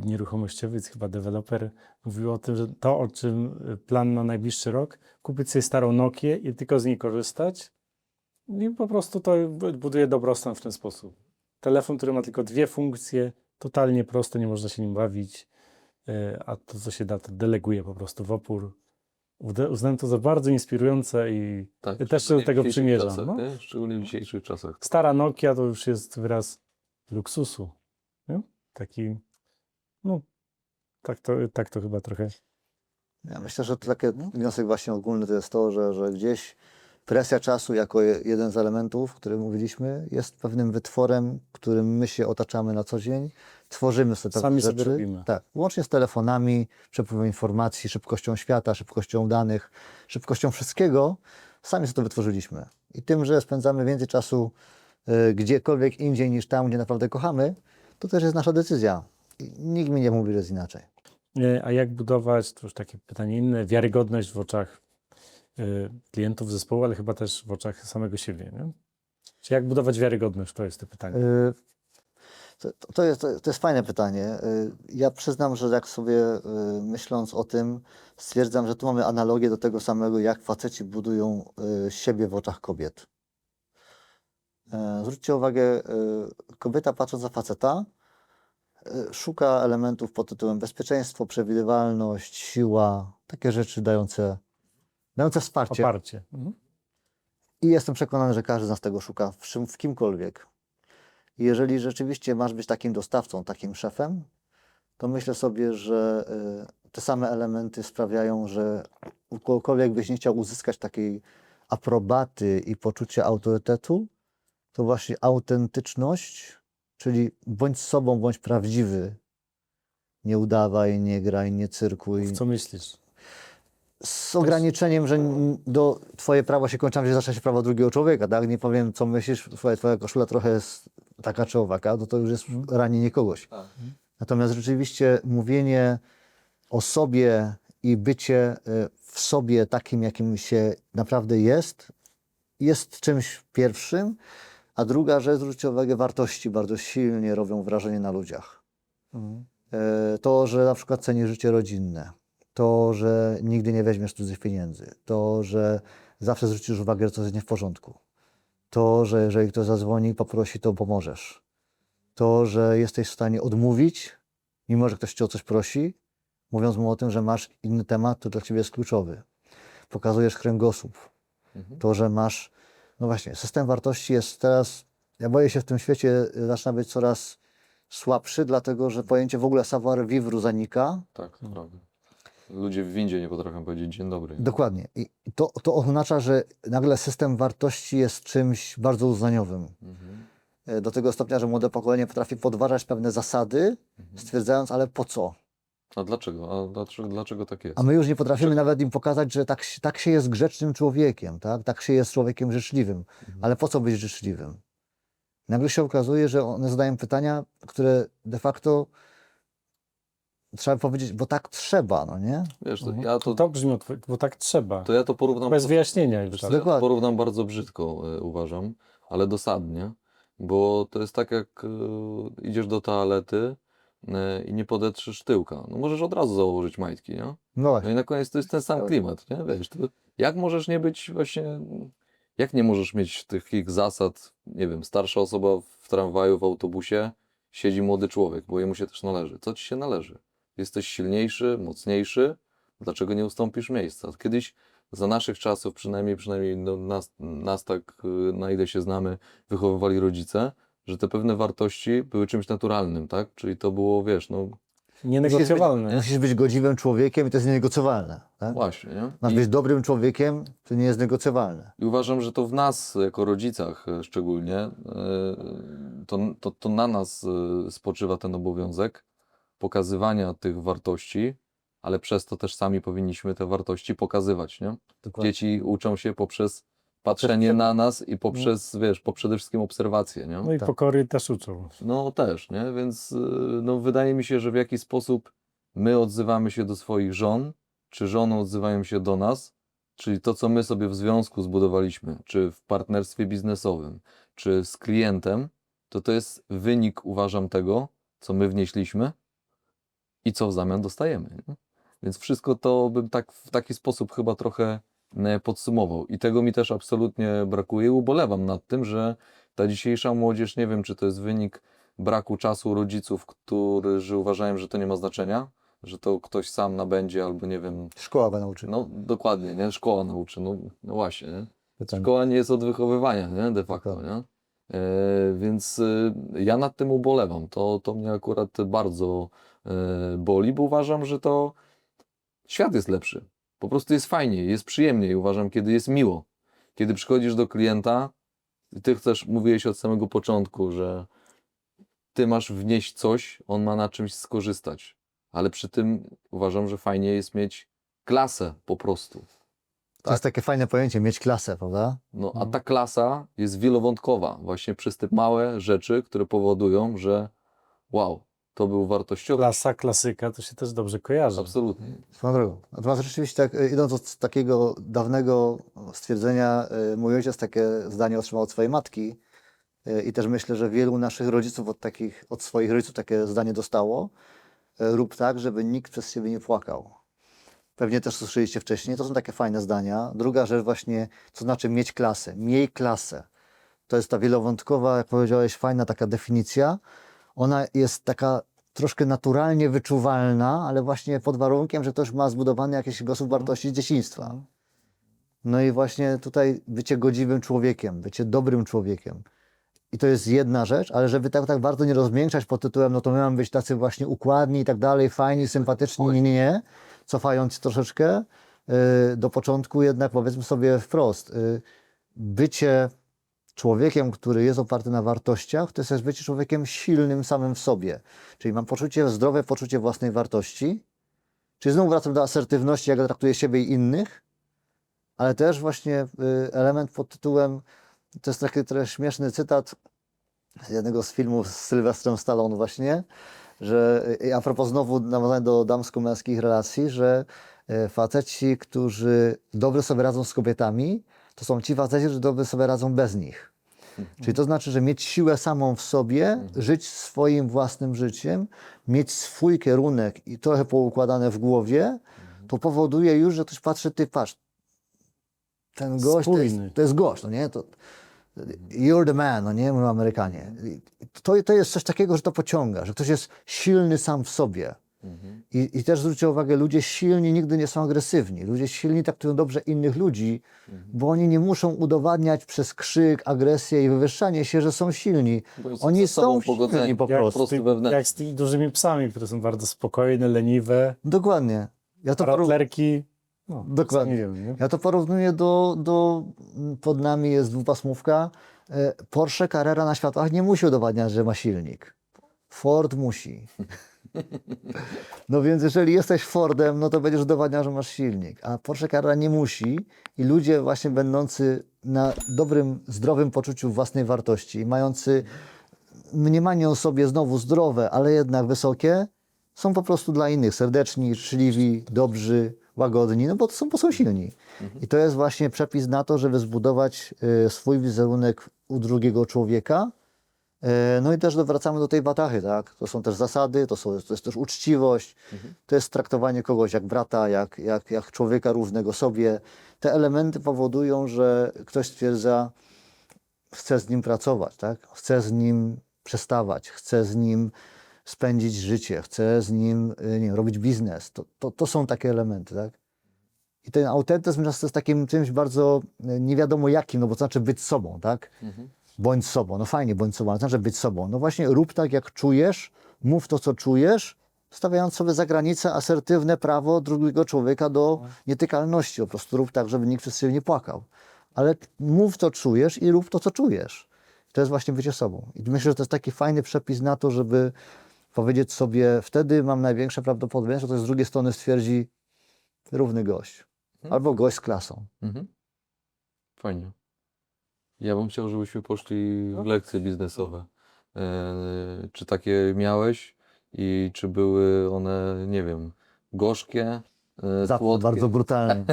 nieruchomościowy, chyba deweloper, mówił o tym, że to, o czym plan na najbliższy rok, kupić sobie starą Nokię i tylko z niej korzystać i po prostu to buduje dobrostan w ten sposób. Telefon, który ma tylko 2 funkcje, totalnie proste, nie można się nim bawić, a to, co się da, to deleguje po prostu w opór. Uznałem to za bardzo inspirujące i też się do tego przymierzam. Czasach, No. szczególnie w dzisiejszych czasach. Stara Nokia to już jest wyraz luksusu. Nie? Taki, no, tak to chyba trochę. Ja myślę, że to taki wniosek właśnie ogólny to jest to, że gdzieś presja czasu jako jeden z elementów, o którym mówiliśmy, jest pewnym wytworem, którym my się otaczamy na co dzień. Tworzymy sobie pewne Sami rzeczy. sobie robimy. Tak, łącznie z telefonami, przepływem informacji, szybkością świata, szybkością danych, szybkością wszystkiego. Sami sobie to wytworzyliśmy. I tym, że spędzamy więcej czasu gdziekolwiek indziej niż tam, gdzie naprawdę kochamy, to też jest nasza decyzja. I nikt mi nie mówi, że jest inaczej. A jak budować, to już takie pytanie inne, wiarygodność w oczach klientów zespołu, ale chyba też w oczach samego siebie, nie? Czy jak budować wiarygodność? To jest to pytanie. To jest fajne pytanie. Ja przyznam, że jak sobie myśląc o tym, stwierdzam, że tu mamy analogię do tego samego, jak faceci budują siebie w oczach kobiet. Zwróćcie uwagę, kobieta patrząc na faceta, szuka elementów pod tytułem bezpieczeństwo, przewidywalność, siła, takie rzeczy dające wsparcie. Oparcie. Mhm. I jestem przekonany, że każdy z nas tego szuka w kimkolwiek. I jeżeli rzeczywiście masz być takim dostawcą, takim szefem, to myślę sobie, że te same elementy sprawiają, że u kogokolwiek byś nie chciał uzyskać takiej aprobaty i poczucia autorytetu, to właśnie autentyczność, czyli bądź sobą, bądź prawdziwy. Nie udawaj, nie graj, nie cyrkuj. W co myślisz? Z ograniczeniem, że twoje prawo się kończy, że zaczyna się prawo drugiego człowieka, tak? Nie powiem, co myślisz, twoja koszula trochę jest taka czy owaka, to już jest ranienie kogoś. Natomiast rzeczywiście mówienie o sobie i bycie w sobie takim, jakim się naprawdę jest czymś pierwszym, a druga rzecz, zwróćcie uwagę, wartości bardzo silnie robią wrażenie na ludziach. To, że na przykład cenisz życie rodzinne, to, że nigdy nie weźmiesz cudzych pieniędzy, to, że zawsze zwrócisz uwagę, że coś jest nie w porządku, to, że jeżeli ktoś zadzwoni i poprosi, to pomożesz, to, że jesteś w stanie odmówić, mimo że ktoś cię o coś prosi, mówiąc mu o tym, że masz inny temat, to dla ciebie jest kluczowy. Pokazujesz kręgosłup. To, że masz, no właśnie, system wartości jest teraz, ja boję się, w tym świecie zaczyna być coraz słabszy, dlatego że pojęcie w ogóle savoir vivre zanika. Tak, to prawda. Ludzie w windzie nie potrafią powiedzieć dzień dobry. Dokładnie. I to oznacza, że nagle system wartości jest czymś bardzo uznaniowym. Do tego stopnia, że młode pokolenie potrafi podważać pewne zasady, stwierdzając, ale po co? A dlaczego? Dlaczego tak jest? A my już nie potrafimy nawet im pokazać, że tak się jest grzecznym człowiekiem, tak się jest człowiekiem życzliwym. Ale po co być życzliwym? Nagle się okazuje, że one zadają pytania, które de facto trzeba powiedzieć, bo tak trzeba, no nie? Wiesz, To brzmi, bo tak trzeba. to ja to porównam... Bez wyjaśnienia już. Wiesz, Tak. co, ja to Dokładnie. porównam bardzo brzydko, uważam, ale dosadnie, bo to jest tak, jak idziesz do toalety i nie podetrzesz tyłka. No możesz od razu założyć majtki, nie? No No właśnie. i na koniec to jest ten sam klimat, nie? Wiesz, jak możesz nie być właśnie... Jak nie możesz mieć takich zasad, nie wiem, starsza osoba w tramwaju, w autobusie, siedzi młody człowiek, bo jemu się też należy. Co ci się należy? Jesteś silniejszy, mocniejszy, dlaczego nie ustąpisz miejsca? Kiedyś za naszych czasów, przynajmniej no, nas tak, na ile się znamy, wychowywali rodzice, że te pewne wartości były czymś naturalnym, tak? Czyli to było, wiesz, no Nienegocjowalne. Musisz być godziwym człowiekiem i to jest nienegocjowalne. Tak? właśnie, nie? Masz być dobrym człowiekiem, to nie jest negocjowalne. I uważam, że to w nas, jako rodzicach szczególnie, to na nas spoczywa ten obowiązek pokazywania tych wartości, ale przez to też sami powinniśmy te wartości pokazywać, nie? Dokładnie. Dzieci uczą się poprzez patrzenie na nas i poprzez, wiesz, przede wszystkim obserwację, nie? No i pokory też uczą. No też, nie? Więc no, wydaje mi się, że w jakiś sposób my odzywamy się do swoich żon, czy żony odzywają się do nas, czyli to, co my sobie w związku zbudowaliśmy, czy w partnerstwie biznesowym, czy z klientem, to jest wynik, uważam, tego, co my wnieśliśmy i co w zamian dostajemy. Nie? Więc wszystko to bym tak w taki sposób chyba trochę podsumował. I tego mi też absolutnie brakuje. Ubolewam nad tym, że ta dzisiejsza młodzież, nie wiem, czy to jest wynik braku czasu rodziców, którzy uważają, że to nie ma znaczenia, że to ktoś sam nabędzie albo nie wiem. Szkoła go nauczy. No dokładnie, nie? Szkoła nauczy. No właśnie, nie? Pytanie. Szkoła nie jest od wychowywania, nie? De facto, nie? Więc ja nad tym ubolewam. To mnie akurat bardzo boli, bo uważam, że to świat jest lepszy. Po prostu jest fajniej, jest przyjemniej, uważam, kiedy jest miło. Kiedy przychodzisz do klienta i ty chcesz, mówiłeś od samego początku, że ty masz wnieść coś, on ma na czymś skorzystać. Ale przy tym uważam, że fajnie jest mieć klasę po prostu. To jest takie fajne pojęcie, mieć klasę, prawda? No, a ta klasa jest wielowątkowa, właśnie przez te małe rzeczy, które powodują, że wow, to był wartościowy. Klasa, klasyka, to się też dobrze kojarzy. Absolutnie. Swoją drogą. Natomiast rzeczywiście, tak, idąc od takiego dawnego stwierdzenia, mój ojciec takie zdanie otrzymał od swojej matki i też myślę, że wielu naszych rodziców od swoich rodziców takie zdanie dostało. Rób tak, żeby nikt przez siebie nie płakał. Pewnie też słyszeliście wcześniej, to są takie fajne zdania. Druga rzecz właśnie, co znaczy mieć klasę. Miej klasę. To jest ta wielowątkowa, jak powiedziałeś, fajna taka definicja. Ona jest taka troszkę naturalnie wyczuwalna, ale właśnie pod warunkiem, że ktoś ma zbudowany jakiś sposób wartości z dzieciństwa. No i właśnie tutaj bycie godziwym człowiekiem, bycie dobrym człowiekiem. I to jest jedna rzecz, ale żeby tak bardzo nie rozmiękczać pod tytułem, no to my mamy być tacy właśnie układni i tak dalej, fajni, sympatyczni, nie. Cofając troszeczkę do początku, jednak powiedzmy sobie wprost, bycie człowiekiem, który jest oparty na wartościach, to jest też bycie człowiekiem silnym samym w sobie. Czyli mam zdrowe poczucie własnej wartości, czyli znowu wracam do asertywności, jak traktuję siebie i innych, ale też właśnie element pod tytułem, to jest taki trochę śmieszny cytat z jednego z filmów z Sylwestrem Stallone właśnie, że a propos znowu nawiązania do damsko-męskich relacji, że faceci, którzy dobrze sobie radzą z kobietami, to są ci faceci, którzy dobrze sobie radzą bez nich. Czyli to znaczy, że mieć siłę samą w sobie, żyć swoim własnym życiem, mieć swój kierunek i trochę poukładane w głowie, to powoduje już, że ktoś patrzy, ty patrz, ten gość to jest gość, no nie? You're the man, no nie? Mówią Amerykanie. To jest coś takiego, że to pociąga, że ktoś jest silny sam w sobie. I też zwróćcie uwagę, ludzie silni nigdy nie są agresywni. Ludzie silni traktują dobrze innych ludzi, bo oni nie muszą udowadniać przez krzyk, agresję i wywyższanie się, że są silni. Oni są silni po prostu. Jak z tymi dużymi psami, które są bardzo spokojne, leniwe. Dokładnie. Ratlerki. No, dokładnie. Nie wiem, nie? Ja to porównuję pod nami jest dwupasmówka. Porsche Carrera na światłach nie musi udowadniać, że ma silnik. Ford musi. No więc jeżeli jesteś Fordem, no to będziesz udowadniał, że masz silnik. A Porsche Carrera nie musi i ludzie właśnie będący na dobrym, zdrowym poczuciu własnej wartości, mający mniemanie o sobie znowu zdrowe, ale jednak wysokie, są po prostu dla innych serdeczni, życzliwi, dobrzy, łagodni, no bo są silni. I to jest właśnie przepis na to, żeby zbudować swój wizerunek u drugiego człowieka. No i też wracamy do tej watachy, tak? To są też zasady, to jest też uczciwość, to jest traktowanie kogoś jak brata, jak człowieka równego sobie. Te elementy powodują, że ktoś stwierdza, chce z nim pracować, tak? Chce z nim przestawać, chce z nim spędzić życie, chce z nim nie wiem, robić biznes. To są takie elementy, tak? I ten autentyzm często jest takim czymś bardzo nie wiadomo jakim, no bo to znaczy być sobą, tak? Bądź sobą, no fajnie, bądź sobą, ale to znaczy być sobą. No właśnie rób tak jak czujesz, mów to co czujesz, stawiając sobie za granicę asertywne prawo drugiego człowieka do nietykalności. Po prostu rób tak, żeby nikt przez ciebie nie płakał. Ale mów co czujesz i rób to co czujesz. To jest właśnie bycie sobą. I myślę, że to jest taki fajny przepis na to, żeby powiedzieć sobie, wtedy mam największe prawdopodobieństwo, że ktoś z drugiej strony stwierdzi równy gość. Albo gość z klasą. Fajnie. Ja bym chciał, żebyśmy poszli w lekcje biznesowe. Czy takie miałeś i czy były one, nie wiem, gorzkie, Zawsze słodkie? bardzo brutalnie.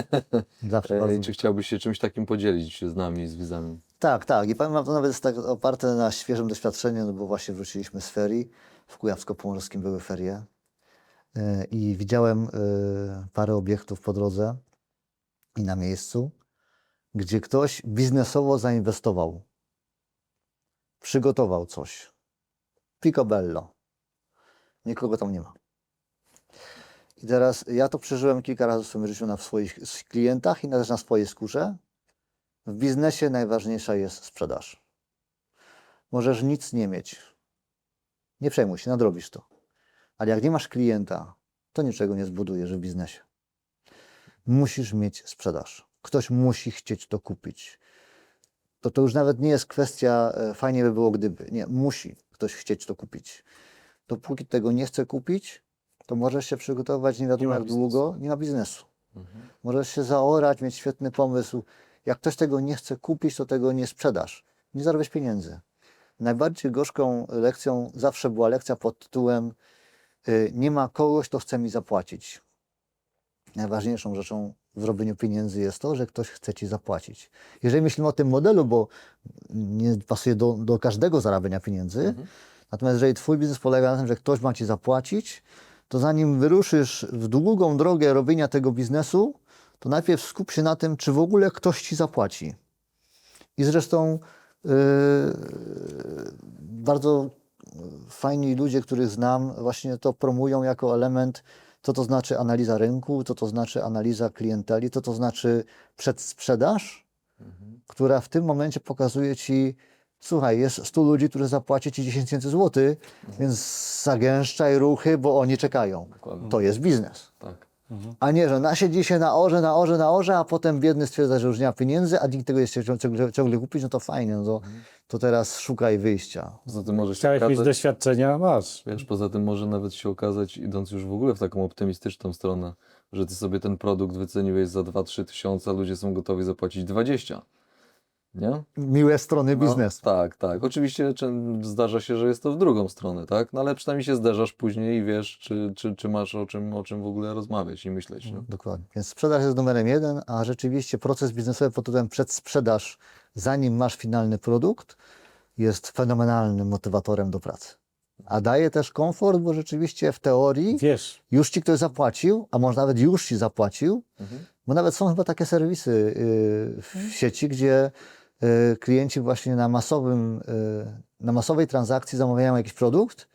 Zawsze bardzo. Czy chciałbyś się czymś takim podzielić z nami, z widzami? Tak, tak. I powiem wam, to nawet jest tak oparte na świeżym doświadczeniu, no bo właśnie wróciliśmy z ferii. W Kujawsko-Pomorskim były ferie. I widziałem parę obiektów po drodze i na miejscu, gdzie ktoś biznesowo zainwestował. Przygotował coś. Picobello. Nikogo tam nie ma. I teraz ja to przeżyłem kilka razy w swoim życiu na swoich klientach i też na swojej skórze. W biznesie najważniejsza jest sprzedaż. Możesz nic nie mieć. Nie przejmuj się, nadrobisz to. Ale jak nie masz klienta, to niczego nie zbudujesz w biznesie. Musisz mieć sprzedaż. Ktoś musi chcieć to kupić. To już nawet nie jest kwestia, fajnie by było gdyby. Nie, musi ktoś chcieć to kupić. Dopóki tego nie chce kupić, to możesz się przygotować nie wiadomo jak długo, nie ma biznesu. Możesz się zaorać, mieć świetny pomysł. Jak ktoś tego nie chce kupić, to tego nie sprzedasz. Nie zarobisz pieniędzy. Najbardziej gorzką lekcją zawsze była lekcja pod tytułem nie ma kogoś, kto chce mi zapłacić. Najważniejszą rzeczą w robieniu pieniędzy jest to, że ktoś chce ci zapłacić. Jeżeli myślimy o tym modelu, bo nie pasuje do każdego zarabiania pieniędzy, natomiast jeżeli twój biznes polega na tym, że ktoś ma ci zapłacić, to zanim wyruszysz w długą drogę robienia tego biznesu, to najpierw skup się na tym, czy w ogóle ktoś ci zapłaci. I zresztą bardzo fajni ludzie, których znam, właśnie to promują jako element, co to znaczy analiza rynku, co to znaczy analiza klienteli, co to znaczy przedsprzedaż, która w tym momencie pokazuje ci, słuchaj, jest 100 ludzi, którzy zapłaci ci 10 000 złotych, więc zagęszczaj ruchy, bo oni czekają. Dokładnie. To jest biznes. Tak. A nie, że nasiedzi się na orze, a potem biedny stwierdza, że już nie ma pieniędzy, a nikt tego nie chce ciągle kupić, no to fajnie, no to teraz szukaj wyjścia. Poza tym może się Chciałeś mieć okazać, doświadczenia? Masz. wiesz, poza tym może nawet się okazać, idąc już w ogóle w taką optymistyczną stronę, że ty sobie ten produkt wyceniłeś za 2-3 tysiące, a ludzie są gotowi zapłacić 20. Nie? Miłe strony No, biznesu. tak, tak. Oczywiście zdarza się, że jest to w drugą stronę, tak? No ale przynajmniej się zderzasz później i wiesz, czy masz o czym w ogóle rozmawiać i myśleć. Nie? Dokładnie. Więc sprzedaż jest numerem 1, a rzeczywiście proces biznesowy pod tytułem przedsprzedaż, zanim masz finalny produkt, jest fenomenalnym motywatorem do pracy. A daje też komfort, bo rzeczywiście w teorii Wiesz, już ci ktoś zapłacił, a może nawet już ci zapłacił, bo nawet są chyba takie serwisy w sieci, gdzie klienci właśnie na masowej transakcji zamawiają jakiś produkt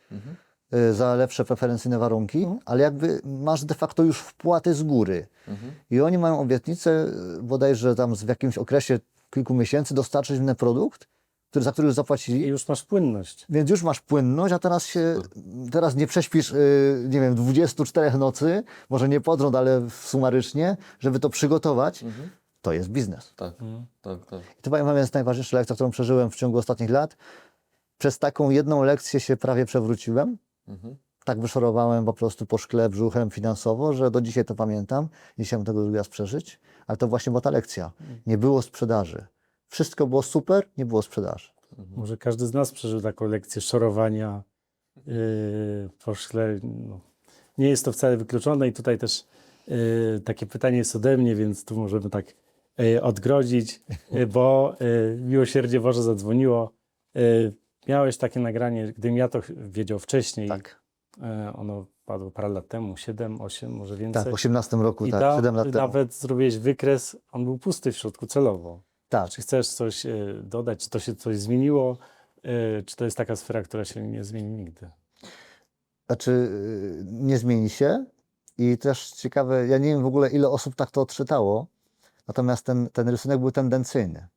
za lepsze preferencyjne warunki, ale jakby masz de facto już wpłaty z góry. I oni mają obietnicę bodajże tam w jakimś okresie kilku miesięcy dostarczyć inny produkt, za który już zapłacili. i już masz płynność. Więc już masz płynność, a teraz nie prześpisz, nie wiem, 24 nocy, może nie pod rząd, ale sumarycznie, żeby to przygotować. To jest biznes. Tak, tak, tak. I to powiem wam, jest najważniejsza lekcja, którą przeżyłem w ciągu ostatnich lat. Przez taką jedną lekcję się prawie przewróciłem. tak wyszorowałem po prostu po szkle brzuchem finansowo, że do dzisiaj to pamiętam. Nie chciałem tego drugi raz przeżyć, ale to właśnie była ta lekcja. Nie było sprzedaży. Wszystko było super, nie było sprzedaży. Może każdy z nas przeżył taką lekcję szorowania po szkle. No, nie jest to wcale wykluczone i tutaj też takie pytanie jest ode mnie, więc tu możemy tak odgrodzić, bo miłosierdzie Boże zadzwoniło. Miałeś takie nagranie, gdybym ja to wiedział wcześniej, Tak. ono padło parę lat temu, 7, 8, może więcej. Tak, w 18 roku, I tak, 7 lat temu. nawet zrobiłeś wykres, on był pusty w środku celowo. Tak. Czy chcesz coś dodać, czy to się coś zmieniło, czy to jest taka sfera, która się nie zmieni nigdy? Znaczy, nie zmieni się i też ciekawe, ja nie wiem w ogóle, ile osób tak to odczytało, natomiast ten rysunek był tendencyjny.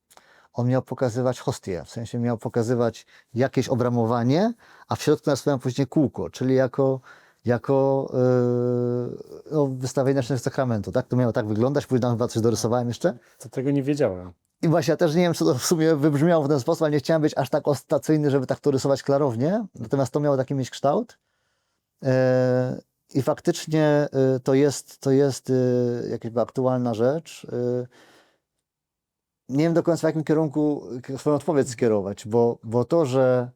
On miał pokazywać hostię, w sensie miał pokazywać jakieś obramowanie, a w środku narysowałem później kółko, czyli jako wystawienie naszego sakramentu, tak? To miało tak wyglądać, później tam chyba coś dorysowałem jeszcze. To tego nie wiedziałem. I właśnie ja też nie wiem, czy to w sumie wybrzmiało w ten sposób, ale nie chciałem być aż tak ostentacyjny, żeby tak to rysować klarownie, natomiast to miało taki mieć kształt. I faktycznie to jest jakaś aktualna rzecz. Nie wiem do końca, w jakim kierunku swoją odpowiedź skierować, bo to, że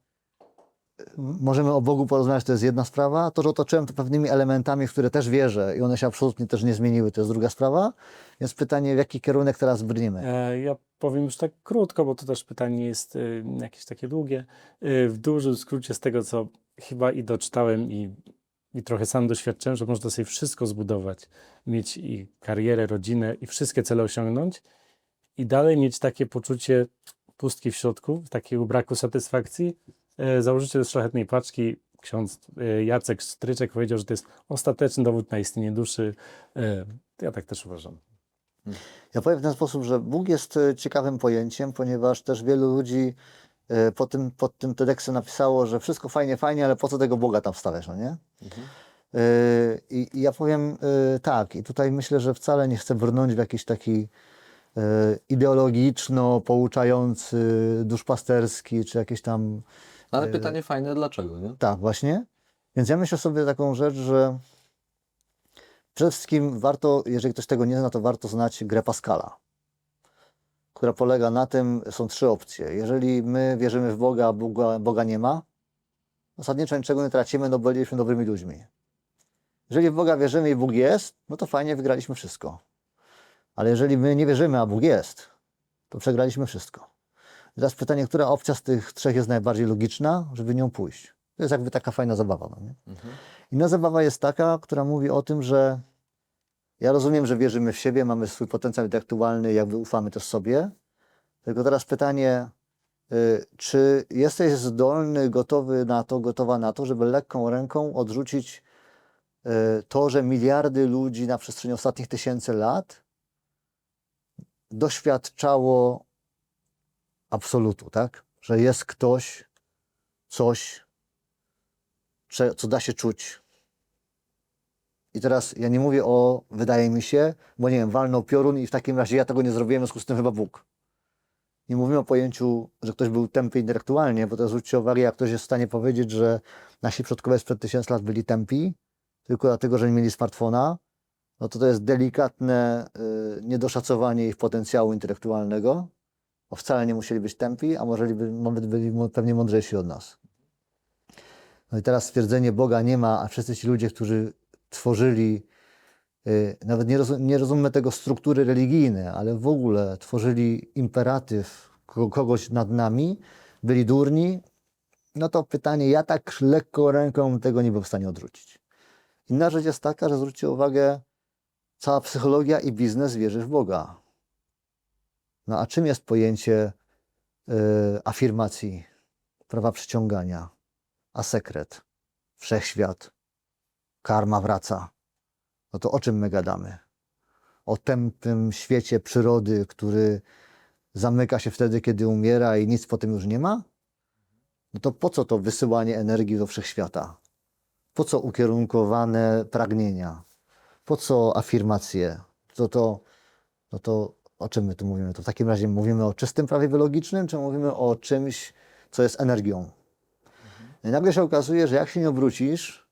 możemy o Bogu porozmawiać, to jest jedna sprawa. To, że otoczyłem to pewnymi elementami, w które też wierzę i one się absolutnie też nie zmieniły, to jest druga sprawa. Więc pytanie, w jaki kierunek teraz brniemy? Ja powiem już tak krótko, bo to też pytanie jest jakieś takie długie. W dużym skrócie z tego, co chyba i doczytałem i trochę sam doświadczyłem, że można sobie wszystko zbudować, mieć i karierę, rodzinę i wszystkie cele osiągnąć i dalej mieć takie poczucie pustki w środku, takiego braku satysfakcji. Założyciel Szlachetnej Paczki, ksiądz Jacek Stryczek powiedział, że to jest ostateczny dowód na istnienie duszy. Ja tak też uważam. Ja powiem w ten sposób, że Bóg jest ciekawym pojęciem, ponieważ też wielu ludzi pod tym TEDxem napisało, że wszystko fajnie, fajnie, ale po co tego Boga tam wstawiasz, no nie? I ja powiem tak, i tutaj myślę, że wcale nie chcę brnąć w jakiś taki ideologiczno-pouczający, duszpasterski, czy jakieś tam... Ale pytanie fajne, dlaczego, nie? Tak, właśnie. Więc ja myślę sobie taką rzecz, że przede wszystkim warto, jeżeli ktoś tego nie zna, to warto znać grę Pascala, która polega na tym, są 3 opcje. Jeżeli my wierzymy w Boga, a Boga nie ma, zasadniczo niczego nie tracimy, no bo byliśmy dobrymi ludźmi. Jeżeli w Boga wierzymy i Bóg jest, no to fajnie, wygraliśmy wszystko. Ale jeżeli my nie wierzymy, a Bóg jest, to przegraliśmy wszystko. I teraz pytanie, która opcja z tych 3 jest najbardziej logiczna, żeby nią pójść? To jest jakby taka fajna zabawa. No nie? Inna zabawa jest taka, która mówi o tym, że ja rozumiem, że wierzymy w siebie, mamy swój potencjał intelektualny, jakby ufamy też sobie. Tylko teraz pytanie, czy jesteś zdolny, gotowa na to, żeby lekką ręką odrzucić to, że miliardy ludzi na przestrzeni ostatnich 1000 lat doświadczało absolutu, tak? Że jest ktoś, coś, co da się czuć. I teraz ja nie mówię o, wydaje mi się, bo nie wiem, walnął piorun i w takim razie ja tego nie zrobiłem, w związku z tym chyba Bóg. Nie mówimy o pojęciu, że ktoś był tępy intelektualnie, bo to zwróćcie uwagę, jak ktoś jest w stanie powiedzieć, że nasi przodkowie sprzed 1000 lat byli tępi, tylko dlatego, że nie mieli smartfona, no to jest delikatne niedoszacowanie ich potencjału intelektualnego, bo wcale nie musieli być tępi, a może byli pewnie mądrzejsi od nas. No i teraz stwierdzenie Boga nie ma, a wszyscy ci ludzie, którzy tworzyli, nawet nie rozumiemy tego struktury religijne, ale w ogóle tworzyli imperatyw kogoś nad nami, byli durni, no to pytanie, ja tak lekką ręką tego nie byłem w stanie odrzucić. Inna rzecz jest taka, że zwróćcie uwagę, cała psychologia i biznes wierzy w Boga. No a czym jest pojęcie afirmacji, prawa przyciągania, a sekret, wszechświat, karma wraca? No to o czym my gadamy? O tępym świecie przyrody, który zamyka się wtedy, kiedy umiera i nic po tym już nie ma? No to po co to wysyłanie energii do wszechświata? Po co ukierunkowane pragnienia? Po co afirmacje? No to o czym my tu mówimy? To w takim razie mówimy o czystym prawie biologicznym, czy mówimy o czymś, co jest energią? No i nagle się okazuje, że jak się nie obrócisz,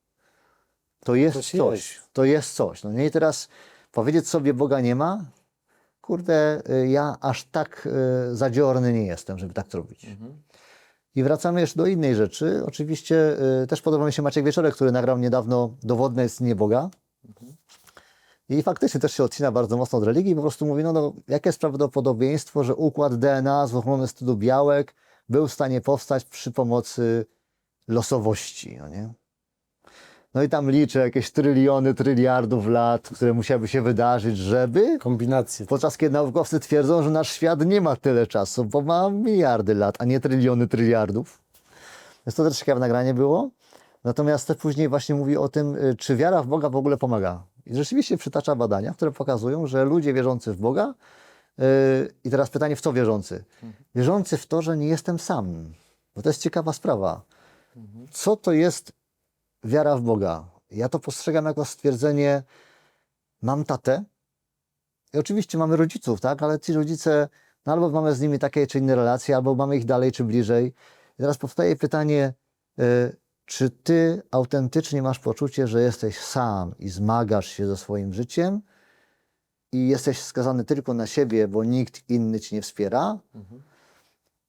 to jest Coś coś. jest. To jest coś. No nie, i teraz powiedzieć sobie Boga nie ma, kurde, ja aż tak zadziorny nie jestem, żeby tak zrobić. I wracamy jeszcze do innej rzeczy. Oczywiście też podoba mi się Maciek Wieczorek, który nagrał niedawno Dowodne istnienie Boga. I faktycznie też się odcina bardzo mocno od religii i po prostu mówi, no jakie jest prawdopodobieństwo, że układ DNA złożony z tylu białek był w stanie powstać przy pomocy losowości, no nie? No i tam liczę jakieś tryliony, tryliardów lat, które musiałyby się wydarzyć, żeby... Kombinacje. Podczas kiedy naukowcy twierdzą, że nasz świat nie ma tyle czasu, bo ma miliardy lat, a nie tryliony, tryliardów. Więc to też ciekawe nagranie było. Natomiast też później właśnie mówi o tym, czy wiara w Boga w ogóle pomaga. I rzeczywiście przytacza badania, które pokazują, że ludzie wierzący w Boga, i teraz pytanie, w co wierzący? Wierzący w to, że nie jestem sam. Bo to jest ciekawa sprawa. Co to jest wiara w Boga? Ja to postrzegam jako stwierdzenie, mam tatę i oczywiście mamy rodziców, tak? Ale ci rodzice, no albo mamy z nimi takie czy inne relacje, albo mamy ich dalej czy bliżej. I teraz powstaje pytanie, czy ty autentycznie masz poczucie, że jesteś sam i zmagasz się ze swoim życiem i jesteś skazany tylko na siebie, bo nikt inny ci nie wspiera?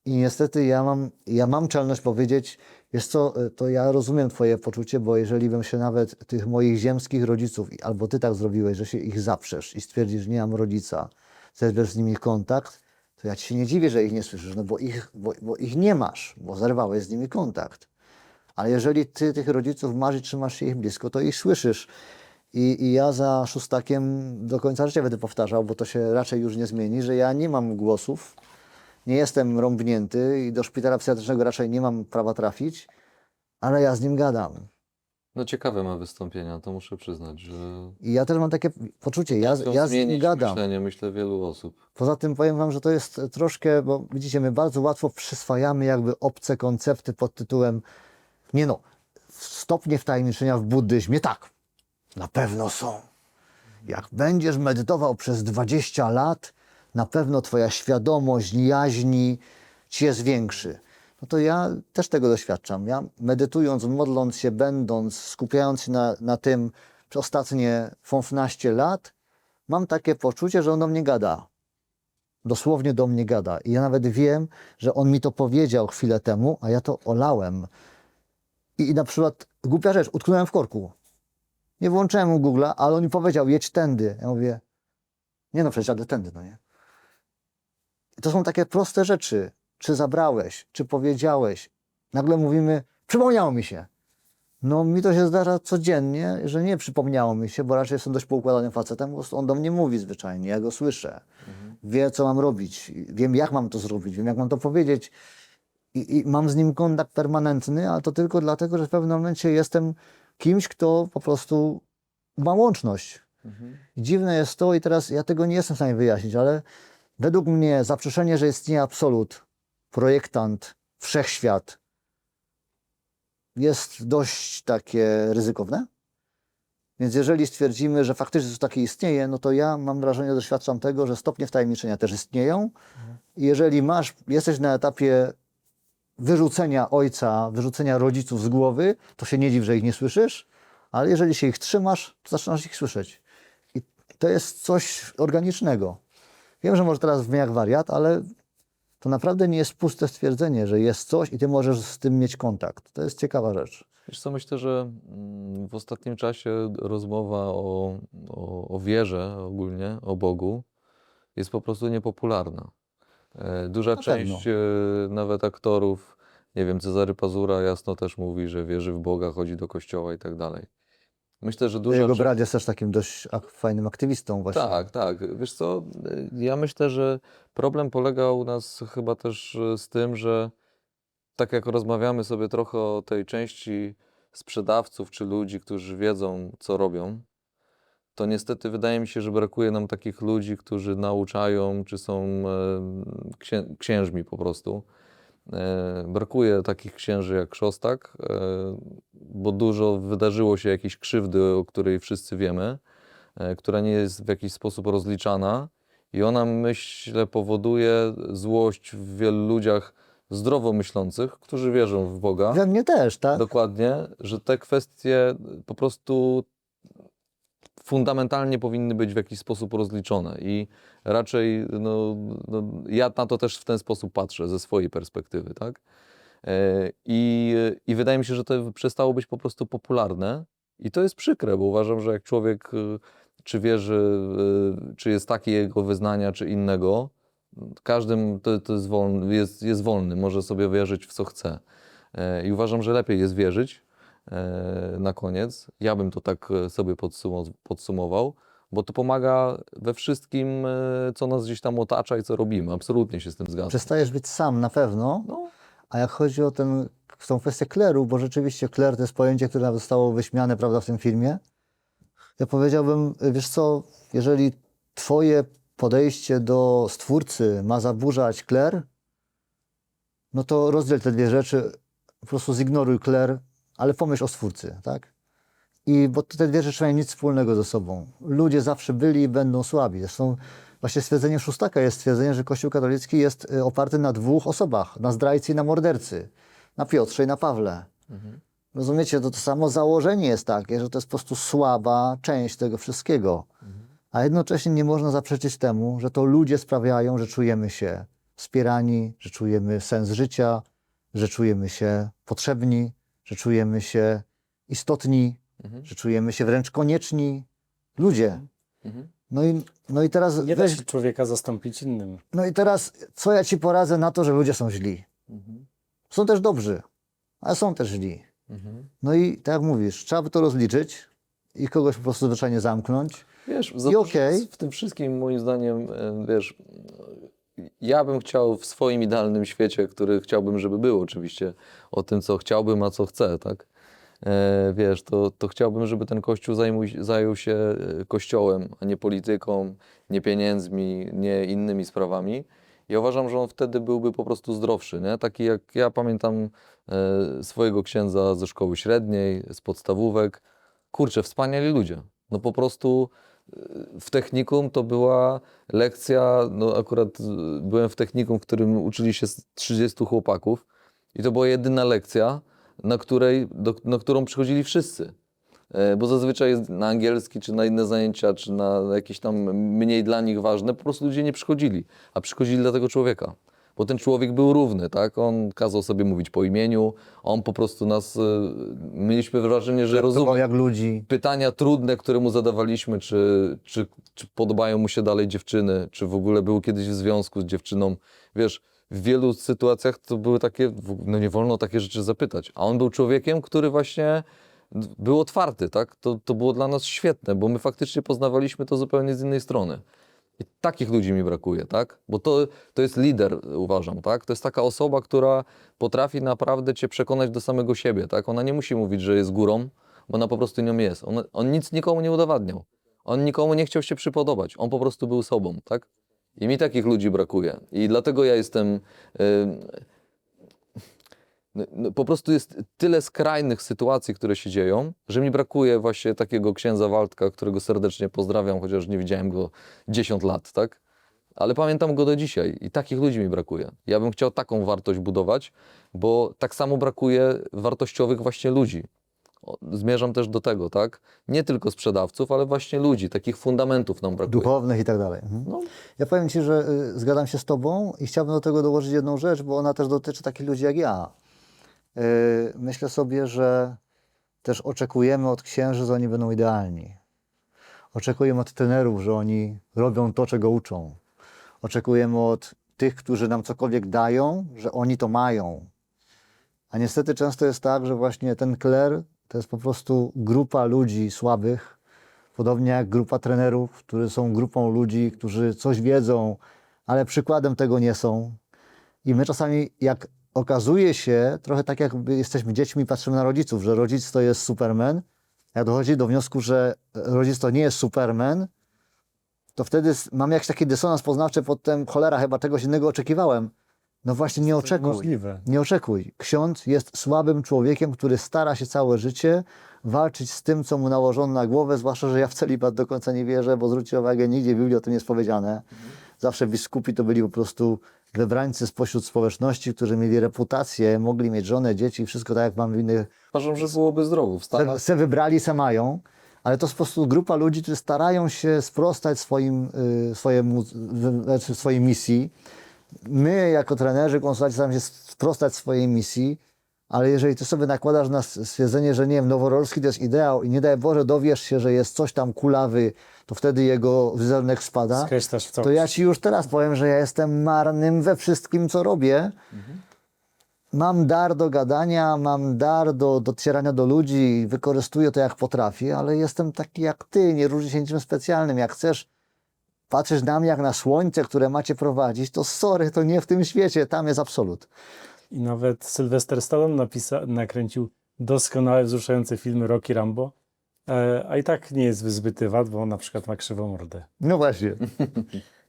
I niestety ja mam czelność powiedzieć, wiesz co, to ja rozumiem twoje poczucie, bo jeżeli bym się nawet tych moich ziemskich rodziców, albo ty tak zrobiłeś, że się ich zaprzesz i stwierdzisz, że nie mam rodzica, zerwiesz z nimi kontakt, to ja ci się nie dziwię, że ich nie słyszysz, no bo ich nie masz, bo zerwałeś z nimi kontakt. Ale jeżeli ty tych rodziców masz i trzymasz się ich blisko, to ich słyszysz. I ja za szóstakiem do końca życia będę powtarzał, bo to się raczej już nie zmieni, że ja nie mam głosów, nie jestem rąbnięty i do szpitala psychiatrycznego raczej nie mam prawa trafić, ale ja z nim gadam. No ciekawe ma wystąpienia, to muszę przyznać, że I ja też mam takie poczucie, ja z nim zmienić gadam. myślenie, myślę, wielu osób. Poza tym powiem wam, że to jest troszkę, bo widzicie, my bardzo łatwo przyswajamy jakby obce koncepty pod tytułem stopnie wtajemniczenia w buddyzmie, tak, na pewno są. Jak będziesz medytował przez 20 lat, na pewno twoja świadomość jaźni ci jest większy. No to ja też tego doświadczam. Ja medytując, modląc się, będąc, skupiając się na tym przez ostatnie 15 lat, mam takie poczucie, że on do mnie gada. Dosłownie do mnie gada. I ja nawet wiem, że on mi to powiedział chwilę temu, a ja to olałem. I na przykład, głupia rzecz, utknąłem w korku. Nie włączyłem mu Google'a, ale on mi powiedział, jedź tędy. Ja mówię, nie no, przecież jadę tędy, no nie. I to są takie proste rzeczy. Czy zabrałeś, czy powiedziałeś. Nagle mówimy, przypomniało mi się. No mi to się zdarza codziennie, że nie przypomniało mi się, bo raczej jestem dość poukładanym facetem, po prostu on do mnie mówi zwyczajnie, ja go słyszę. Wie, co mam robić, wiem, jak mam to zrobić, wiem, jak mam to powiedzieć. I mam z nim kontakt permanentny, ale to tylko dlatego, że w pewnym momencie jestem kimś, kto po prostu ma łączność. I dziwne jest to, i teraz ja tego nie jestem w stanie wyjaśnić, ale według mnie zaprzeczenie, że istnieje absolut, projektant, wszechświat, jest dość takie ryzykowne. Więc jeżeli stwierdzimy, że faktycznie coś takiego istnieje, no to ja mam wrażenie, doświadczam tego, że stopnie wtajemniczenia też istnieją. I jeżeli jesteś na etapie wyrzucenia ojca, wyrzucenia rodziców z głowy, to się nie dziw, że ich nie słyszysz, ale jeżeli się ich trzymasz, to zaczynasz ich słyszeć. I to jest coś organicznego. Wiem, że może teraz brzmi jak wariat, ale to naprawdę nie jest puste stwierdzenie, że jest coś i ty możesz z tym mieć kontakt. To jest ciekawa rzecz. Wiesz co, myślę, że w ostatnim czasie rozmowa o wierze ogólnie, o Bogu jest po prostu niepopularna. Duża część nawet aktorów, nie wiem, Cezary Pazura jasno też mówi, że wierzy w Boga, chodzi do kościoła i tak dalej. Myślę, że duża Jego brat jest też takim dość fajnym aktywistą właśnie. Tak, tak. Wiesz co, ja myślę, że problem polega u nas chyba też z tym, że tak jak rozmawiamy sobie trochę o tej części sprzedawców czy ludzi, którzy wiedzą, co robią, to niestety wydaje mi się, że brakuje nam takich ludzi, którzy nauczają, czy są księżmi po prostu. Brakuje takich księży jak Szostak, bo dużo wydarzyło się jakiejś krzywdy, o której wszyscy wiemy, która nie jest w jakiś sposób rozliczana i ona, myślę, powoduje złość w wielu ludziach, zdrowo myślących, którzy wierzą w Boga. We mnie też, tak? Dokładnie, że te kwestie po prostu fundamentalnie powinny być w jakiś sposób rozliczone i raczej ja na to też w ten sposób patrzę ze swojej perspektywy, tak? I wydaje mi się, że to przestało być po prostu popularne i to jest przykre, bo uważam, że jak człowiek czy wierzy, czy jest takie jego wyznania, czy innego, każdym to jest wolny, jest wolny, może sobie wierzyć w co chce. I uważam, że lepiej jest wierzyć na koniec. Ja bym to tak sobie podsumował, bo to pomaga we wszystkim, co nas gdzieś tam otacza i co robimy. Absolutnie się z tym zgadzam. Przestajesz być sam na pewno, No, a jak chodzi o tą kwestię kleru, bo rzeczywiście kler to jest pojęcie, które nawet zostało wyśmiane, prawda, w tym filmie, ja powiedziałbym, wiesz co, jeżeli twoje podejście do Stwórcy ma zaburzać kler, no to rozdziel te dwie rzeczy, po prostu zignoruj kler, ale pomyśl o Stwórcy, tak? Bo te dwie rzeczy mają nic wspólnego ze sobą. Ludzie zawsze byli i będą słabi. Zresztą właśnie stwierdzenie Szóstaka jest stwierdzenie, że Kościół katolicki jest oparty na dwóch osobach, na zdrajcy i na mordercy, na Piotrze i na Pawle. Rozumiecie, to samo założenie jest takie, że to jest po prostu słaba część tego wszystkiego. A jednocześnie nie można zaprzeczyć temu, że to ludzie sprawiają, że czujemy się wspierani, że czujemy sens życia, że czujemy się potrzebni, że czujemy się istotni, że czujemy się wręcz konieczni. Ludzie. No i teraz Nie da się człowieka zastąpić innym. no i teraz co ja ci poradzę na to, że ludzie są źli? Są też dobrzy, ale są też źli. No i tak jak mówisz, trzeba by to rozliczyć i kogoś po prostu zwyczajnie zamknąć. wiesz, I okej. w tym wszystkim moim zdaniem, wiesz, ja bym chciał w swoim idealnym świecie, który chciałbym, żeby był oczywiście, o tym, co chciałbym, a co chcę, tak? Wiesz, to chciałbym, żeby ten Kościół zajął się Kościołem, a nie polityką, nie pieniędzmi, nie innymi sprawami. Ja uważam, że on wtedy byłby po prostu zdrowszy, nie? Taki jak ja pamiętam swojego księdza ze szkoły średniej, z podstawówek. Kurczę, wspaniali ludzie. No po prostu w technikum to była lekcja, no akurat byłem w technikum, w którym uczyli się 30 chłopaków i to była jedyna lekcja, na którą przychodzili wszyscy. Bo zazwyczaj jest na angielski, czy na inne zajęcia, czy na jakieś tam mniej dla nich ważne, po prostu ludzie nie przychodzili, a przychodzili dla tego człowieka. Bo ten człowiek był równy, tak? On kazał sobie mówić po imieniu, on po prostu nas, mieliśmy wrażenie, że rozumie jak ludzi. pytania trudne, które mu zadawaliśmy, czy podobają mu się dalej dziewczyny, czy w ogóle był kiedyś w związku z dziewczyną. Wiesz, w wielu sytuacjach to były takie, no nie wolno takie rzeczy zapytać. A on był człowiekiem, który właśnie był otwarty, tak? To było dla nas świetne, bo my faktycznie poznawaliśmy to zupełnie z innej strony. I takich ludzi mi brakuje, tak? Bo to jest lider, uważam, tak? To jest taka osoba, która potrafi naprawdę cię przekonać do samego siebie, tak? Ona nie musi mówić, że jest górą, bo ona po prostu nią jest. On nic nikomu nie udowadniał. On nikomu nie chciał się przypodobać. On po prostu był sobą, tak? I mi takich ludzi brakuje. I dlatego ja jestem... po prostu jest tyle skrajnych sytuacji, które się dzieją, że mi brakuje właśnie takiego księdza Waldka, którego serdecznie pozdrawiam, chociaż nie widziałem go 10 lat, tak? Ale pamiętam go do dzisiaj i takich ludzi mi brakuje. Ja bym chciał taką wartość budować, bo tak samo brakuje wartościowych właśnie ludzi. Zmierzam też do tego, tak? Nie tylko sprzedawców, ale właśnie ludzi, takich fundamentów nam brakuje. Duchownych i tak dalej. No. Ja powiem ci, że zgadzam się z tobą i chciałbym do tego dołożyć jedną rzecz, bo ona też dotyczy takich ludzi jak ja. Myślę sobie, że też oczekujemy od księży, że oni będą idealni. Oczekujemy od trenerów, że oni robią to, czego uczą. Oczekujemy od tych, którzy nam cokolwiek dają, że oni to mają. A niestety często jest tak, że właśnie ten kler to jest po prostu grupa ludzi słabych, podobnie jak grupa trenerów, którzy są grupą ludzi, którzy coś wiedzą, ale przykładem tego nie są. I my czasami, jak okazuje się, trochę tak jakby jesteśmy dziećmi, patrzymy na rodziców, że rodzic to jest Superman. Jak dochodzi do wniosku, że rodzic to nie jest Superman, to wtedy mamy jakiś taki dysonans poznawczy pod tym, cholera, chyba czegoś innego oczekiwałem. No właśnie, nie oczekuj. Możliwe. Nie oczekuj. Ksiądz jest słabym człowiekiem, który stara się całe życie walczyć z tym, co mu nałożono na głowę, zwłaszcza, że ja w celibat do końca nie wierzę, bo zwróćcie uwagę, nigdzie w Biblii o tym nie jest powiedziane. zawsze biskupi to byli po prostu wybrańcy spośród społeczności, którzy mieli reputację, mogli mieć żonę, dzieci, wszystko tak jak mamy w innych. Uważam, że byłoby zdrowo w Stanach. Se wybrali, se mają, ale to jest po prostu grupa ludzi, którzy starają się sprostać swojej misji. My jako trenerzy, konsultanci staramy się sprostać swojej misji, ale jeżeli ty sobie nakładasz na stwierdzenie, że nie wiem, Noworolski to jest ideał i nie daj Boże dowiesz się, że jest coś tam kulawy, to wtedy jego wizerunek spada, Skreślasz w to całość. ja ci już teraz powiem, że ja jestem marnym we wszystkim, co robię. Mam dar do gadania, mam dar do docierania do ludzi, wykorzystuję to jak potrafię, ale jestem taki jak ty, nie różni się niczym specjalnym. Jak chcesz patrzeć na mnie jak na słońce, które macie prowadzić, to sorry, to nie w tym świecie, tam jest absolut. I nawet Sylwester Stallone nakręcił doskonałe, wzruszające filmy Rocky Rambo, a i tak nie jest wyzbyty wad, bo on na przykład ma krzywą mordę. No właśnie.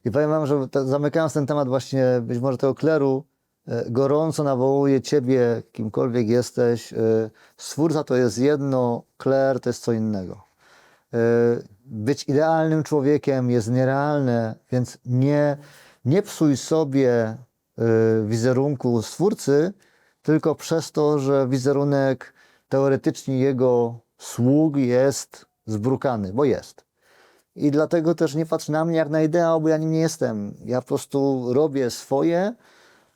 I powiem wam, że zamykając ten temat właśnie być może tego kleru, gorąco nawołuję ciebie, kimkolwiek jesteś. Stwórca to jest jedno, kler to jest co innego. Być idealnym człowiekiem jest nierealne, więc nie psuj sobie wizerunku stwórcy, tylko przez to, że wizerunek teoretycznie jego sług jest zbrukany, bo jest. I dlatego też nie patrz na mnie jak na ideał, bo ja nim nie jestem. Ja po prostu robię swoje,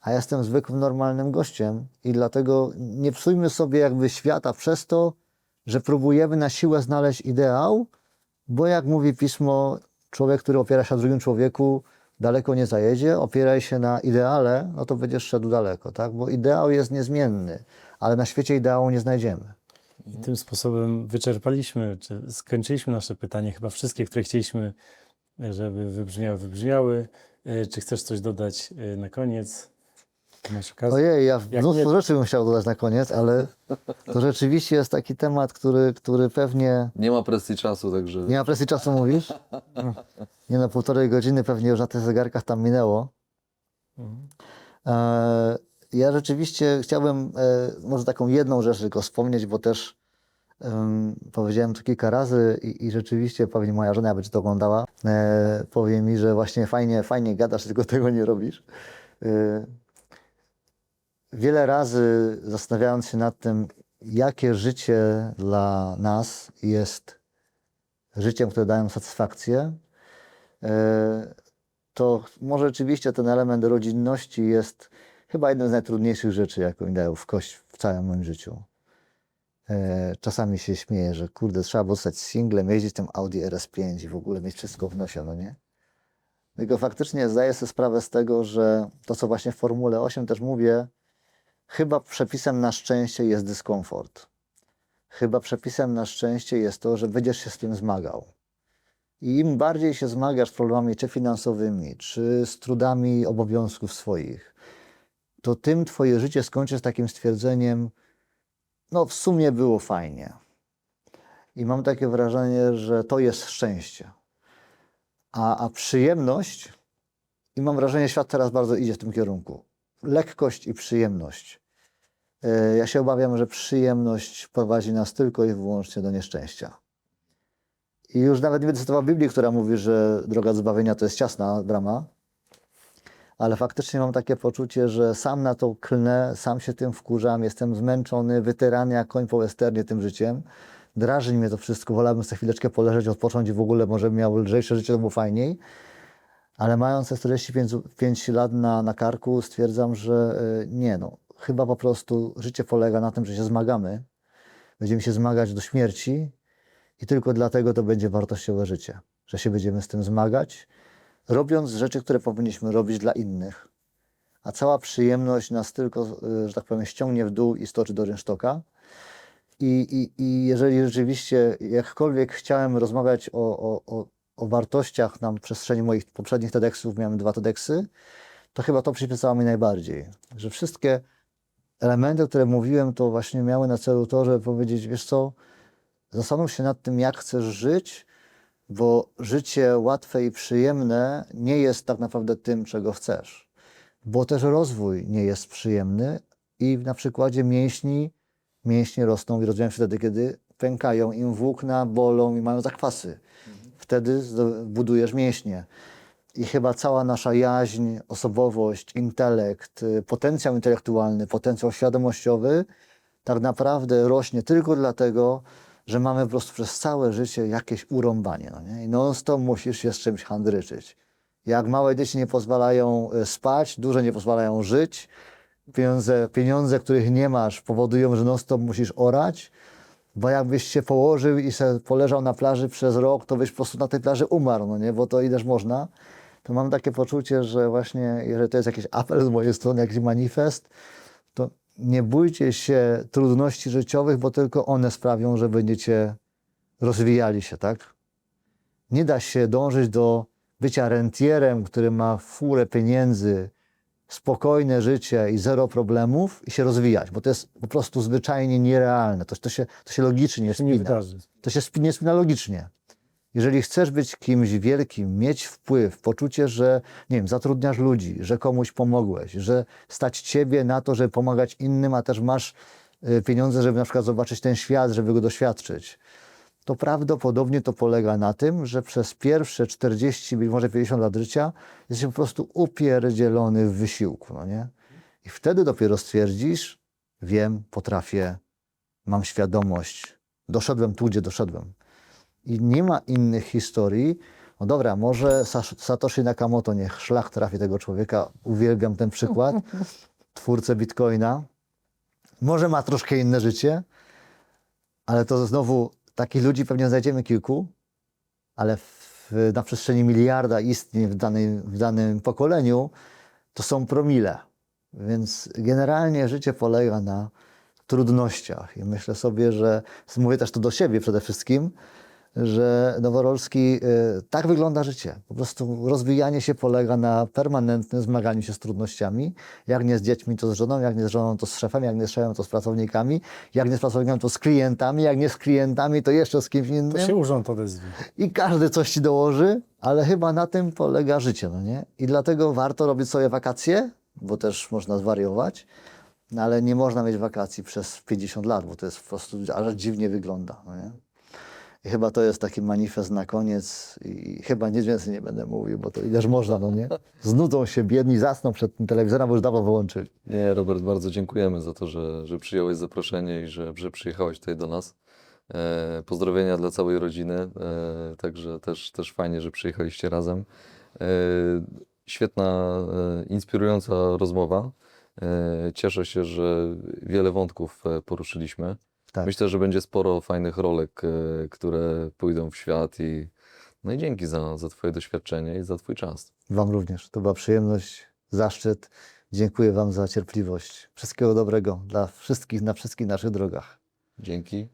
a jestem zwykłym, normalnym gościem. I dlatego nie psujmy sobie jakby świata przez to, że próbujemy na siłę znaleźć ideał, bo jak mówi pismo, człowiek, który opiera się na drugim człowieku, daleko nie zajedzie. Opieraj się na ideale, no to będziesz szedł daleko, tak? Bo ideał jest niezmienny, ale na świecie ideału nie znajdziemy. I tym sposobem wyczerpaliśmy, czy skończyliśmy nasze pytanie, chyba wszystkie, które chcieliśmy, żeby wybrzmiały. Czy chcesz coś dodać na koniec? Masz okazję? Ojej, ja Jak mnóstwo nie- rzeczy bym chciał dodać na koniec, ale to rzeczywiście jest taki temat, który pewnie... Nie ma presji czasu, także... Nie ma presji czasu, mówisz? Nie no, 1,5 godziny pewnie już na tych zegarkach tam minęło. Ja rzeczywiście chciałbym może taką jedną rzecz tylko wspomnieć, bo też powiedziałem to kilka razy i rzeczywiście pewnie moja żona będzie to oglądała. Powie mi, że właśnie fajnie gadasz, tylko tego nie robisz. Wiele razy zastanawiając się nad tym, jakie życie dla nas jest życiem, które dają satysfakcję, to może rzeczywiście ten element rodzinności jest chyba jedną z najtrudniejszych rzeczy, jaką mi dają w kość w całym moim życiu. Czasami się śmieję, że kurde, trzeba było zostać singlem, jeździć tym Audi RS5 i w ogóle mieć wszystko w nosie, no nie? Tylko faktycznie zdaję sobie sprawę z tego, że to, co właśnie w Formule 8 też mówię, chyba przepisem na szczęście jest dyskomfort. Chyba przepisem na szczęście jest to, że będziesz się z tym zmagał. I im bardziej się zmagasz z problemami czy finansowymi, czy z trudami obowiązków swoich, to tym twoje życie skończy z takim stwierdzeniem, no w sumie było fajnie. I mam takie wrażenie, że to jest szczęście. A przyjemność, i mam wrażenie, że świat teraz bardzo idzie w tym kierunku, lekkość i przyjemność. Ja się obawiam, że przyjemność prowadzi nas tylko i wyłącznie do nieszczęścia. I już nawet nie będę cytował Biblii, która mówi, że droga zbawienia to jest ciasna brama, ale faktycznie mam takie poczucie, że sam na to klnę, sam się tym wkurzam, jestem zmęczony, wytyrany jak koń po westernie tym życiem. Drażni mnie to wszystko, wolałbym sobie chwileczkę poleżeć, odpocząć i w ogóle może bym miał lżejsze życie, to było fajniej. Ale mając te 45 lat na karku, stwierdzam, że nie, no, chyba po prostu życie polega na tym, że się zmagamy. Będziemy się zmagać do śmierci i tylko dlatego to będzie wartościowe życie, że się będziemy z tym zmagać, robiąc rzeczy, które powinniśmy robić dla innych. A cała przyjemność nas tylko, że tak powiem, ściągnie w dół i stoczy do rynsztoka. I jeżeli rzeczywiście jakkolwiek chciałem rozmawiać o wartościach na przestrzeni moich poprzednich TEDxów, miałem 2 TEDxy, to chyba to przypisało mi najbardziej. Że wszystkie elementy, które mówiłem, to właśnie miały na celu to, żeby powiedzieć, wiesz co, zastanów się nad tym, jak chcesz żyć, bo życie łatwe i przyjemne nie jest tak naprawdę tym, czego chcesz. Bo też rozwój nie jest przyjemny i na przykładzie mięśnie rosną i rozwijają się wtedy, kiedy pękają, im włókna bolą i mają zakwasy. Wtedy budujesz mięśnie. I chyba cała nasza jaźń, osobowość, intelekt, potencjał intelektualny, potencjał świadomościowy tak naprawdę rośnie tylko dlatego, że mamy po prostu przez całe życie jakieś urąbanie. No nie? I non-stop musisz się z czymś handryczyć. Jak małe dzieci nie pozwalają spać, duże nie pozwalają żyć, pieniądze, których nie masz, powodują, że non-stop musisz orać, bo jakbyś się położył i se poleżał na plaży przez rok, to byś po prostu na tej plaży umarł, no nie? Bo to ileż można. To mam takie poczucie, że właśnie, jeżeli to jest jakiś apel z mojej strony, jakiś manifest, to nie bójcie się trudności życiowych, bo tylko one sprawią, że będziecie rozwijali się, tak? Nie da się dążyć do bycia rentierem, który ma furę pieniędzy, spokojne życie i zero problemów i się rozwijać, bo to jest po prostu zwyczajnie nierealne. To się logicznie nie spina. wydarzy. To się nie spina logicznie. Jeżeli chcesz być kimś wielkim, mieć wpływ, poczucie, że nie wiem, zatrudniasz ludzi, że komuś pomogłeś, że stać ciebie na to, żeby pomagać innym, a też masz pieniądze, żeby na przykład zobaczyć ten świat, żeby go doświadczyć, to prawdopodobnie to polega na tym, że przez pierwsze 40, być może 50 lat życia jesteś po prostu upierdzielony w wysiłku, no nie? I wtedy dopiero stwierdzisz, wiem, potrafię, mam świadomość, doszedłem tu, gdzie doszedłem. I nie ma innych historii. No dobra, może Satoshi Nakamoto, niech szlak trafi tego człowieka, uwielbiam ten przykład, twórcę Bitcoina. Może ma troszkę inne życie, ale to znowu takich ludzi pewnie znajdziemy kilku, ale na przestrzeni miliarda istnień w danym pokoleniu to są promile. Więc generalnie życie polega na trudnościach. I myślę sobie, że mówię też to do siebie przede wszystkim, że Noworolski, tak wygląda życie. Po prostu rozwijanie się polega na permanentnym zmaganiu się z trudnościami. Jak nie z dziećmi, to z żoną, jak nie z żoną, to z szefem, jak nie z szefem, to z pracownikami, jak nie z pracownikami, to z klientami, jak nie z klientami, to jeszcze z kimś innym. To się urząd odezwie. I każdy coś ci dołoży, ale chyba na tym polega życie, no nie? I dlatego warto robić sobie wakacje, bo też można zwariować, no ale nie można mieć wakacji przez 50 lat, bo to jest po prostu, aż dziwnie wygląda, no nie? I chyba to jest taki manifest na koniec i chyba nic więcej nie będę mówił, bo to ileż można, no nie? Znudzą się, biedni zasną przed tym telewizorem, bo już dawno wyłączyli. Nie, Robert, bardzo dziękujemy za to, że przyjąłeś zaproszenie i że przyjechałeś tutaj do nas. Pozdrowienia dla całej rodziny, także też fajnie, że przyjechaliście razem. Świetna, inspirująca rozmowa. Cieszę się, że wiele wątków poruszyliśmy. Tak. Myślę, że będzie sporo fajnych rolek, które pójdą w świat no i dzięki za Twoje doświadczenie i za Twój czas. Wam również. To była przyjemność, zaszczyt. Dziękuję Wam za cierpliwość. Wszystkiego dobrego dla wszystkich na wszystkich naszych drogach. Dzięki.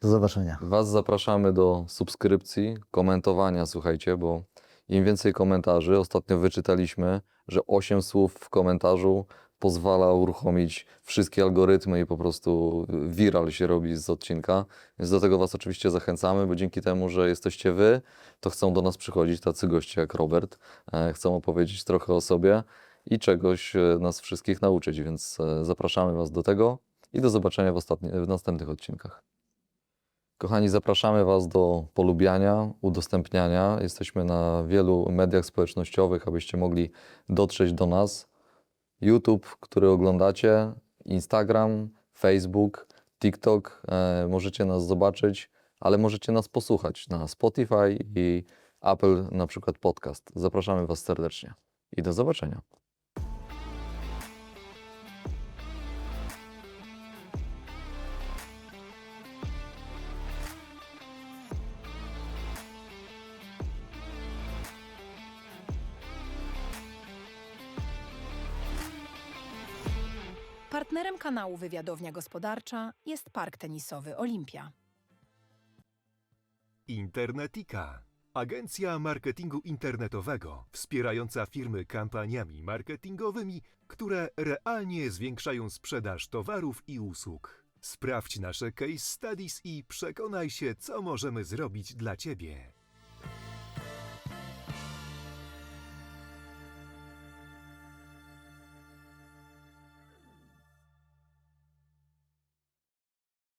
Do zobaczenia. Was zapraszamy do subskrypcji, komentowania, słuchajcie, bo im więcej komentarzy, ostatnio wyczytaliśmy, że 8 słów w komentarzu pozwala uruchomić wszystkie algorytmy i po prostu viral się robi z odcinka. Więc do tego Was oczywiście zachęcamy, bo dzięki temu, że jesteście Wy, to chcą do nas przychodzić tacy goście jak Robert. Chcą opowiedzieć trochę o sobie i czegoś nas wszystkich nauczyć, więc zapraszamy Was do tego i do zobaczenia w następnych odcinkach. Kochani, zapraszamy Was do polubiania, udostępniania. Jesteśmy na wielu mediach społecznościowych, abyście mogli dotrzeć do nas. YouTube, który oglądacie, Instagram, Facebook, TikTok. Możecie nas zobaczyć, ale możecie nas posłuchać na Spotify i Apple, na przykład podcast. Zapraszamy Was serdecznie i do zobaczenia. Partnerem kanału Wywiadownia Gospodarcza jest park tenisowy Olimpia. Internetika. Agencja marketingu internetowego wspierająca firmy kampaniami marketingowymi, które realnie zwiększają sprzedaż towarów i usług. Sprawdź nasze case studies i przekonaj się, co możemy zrobić dla Ciebie.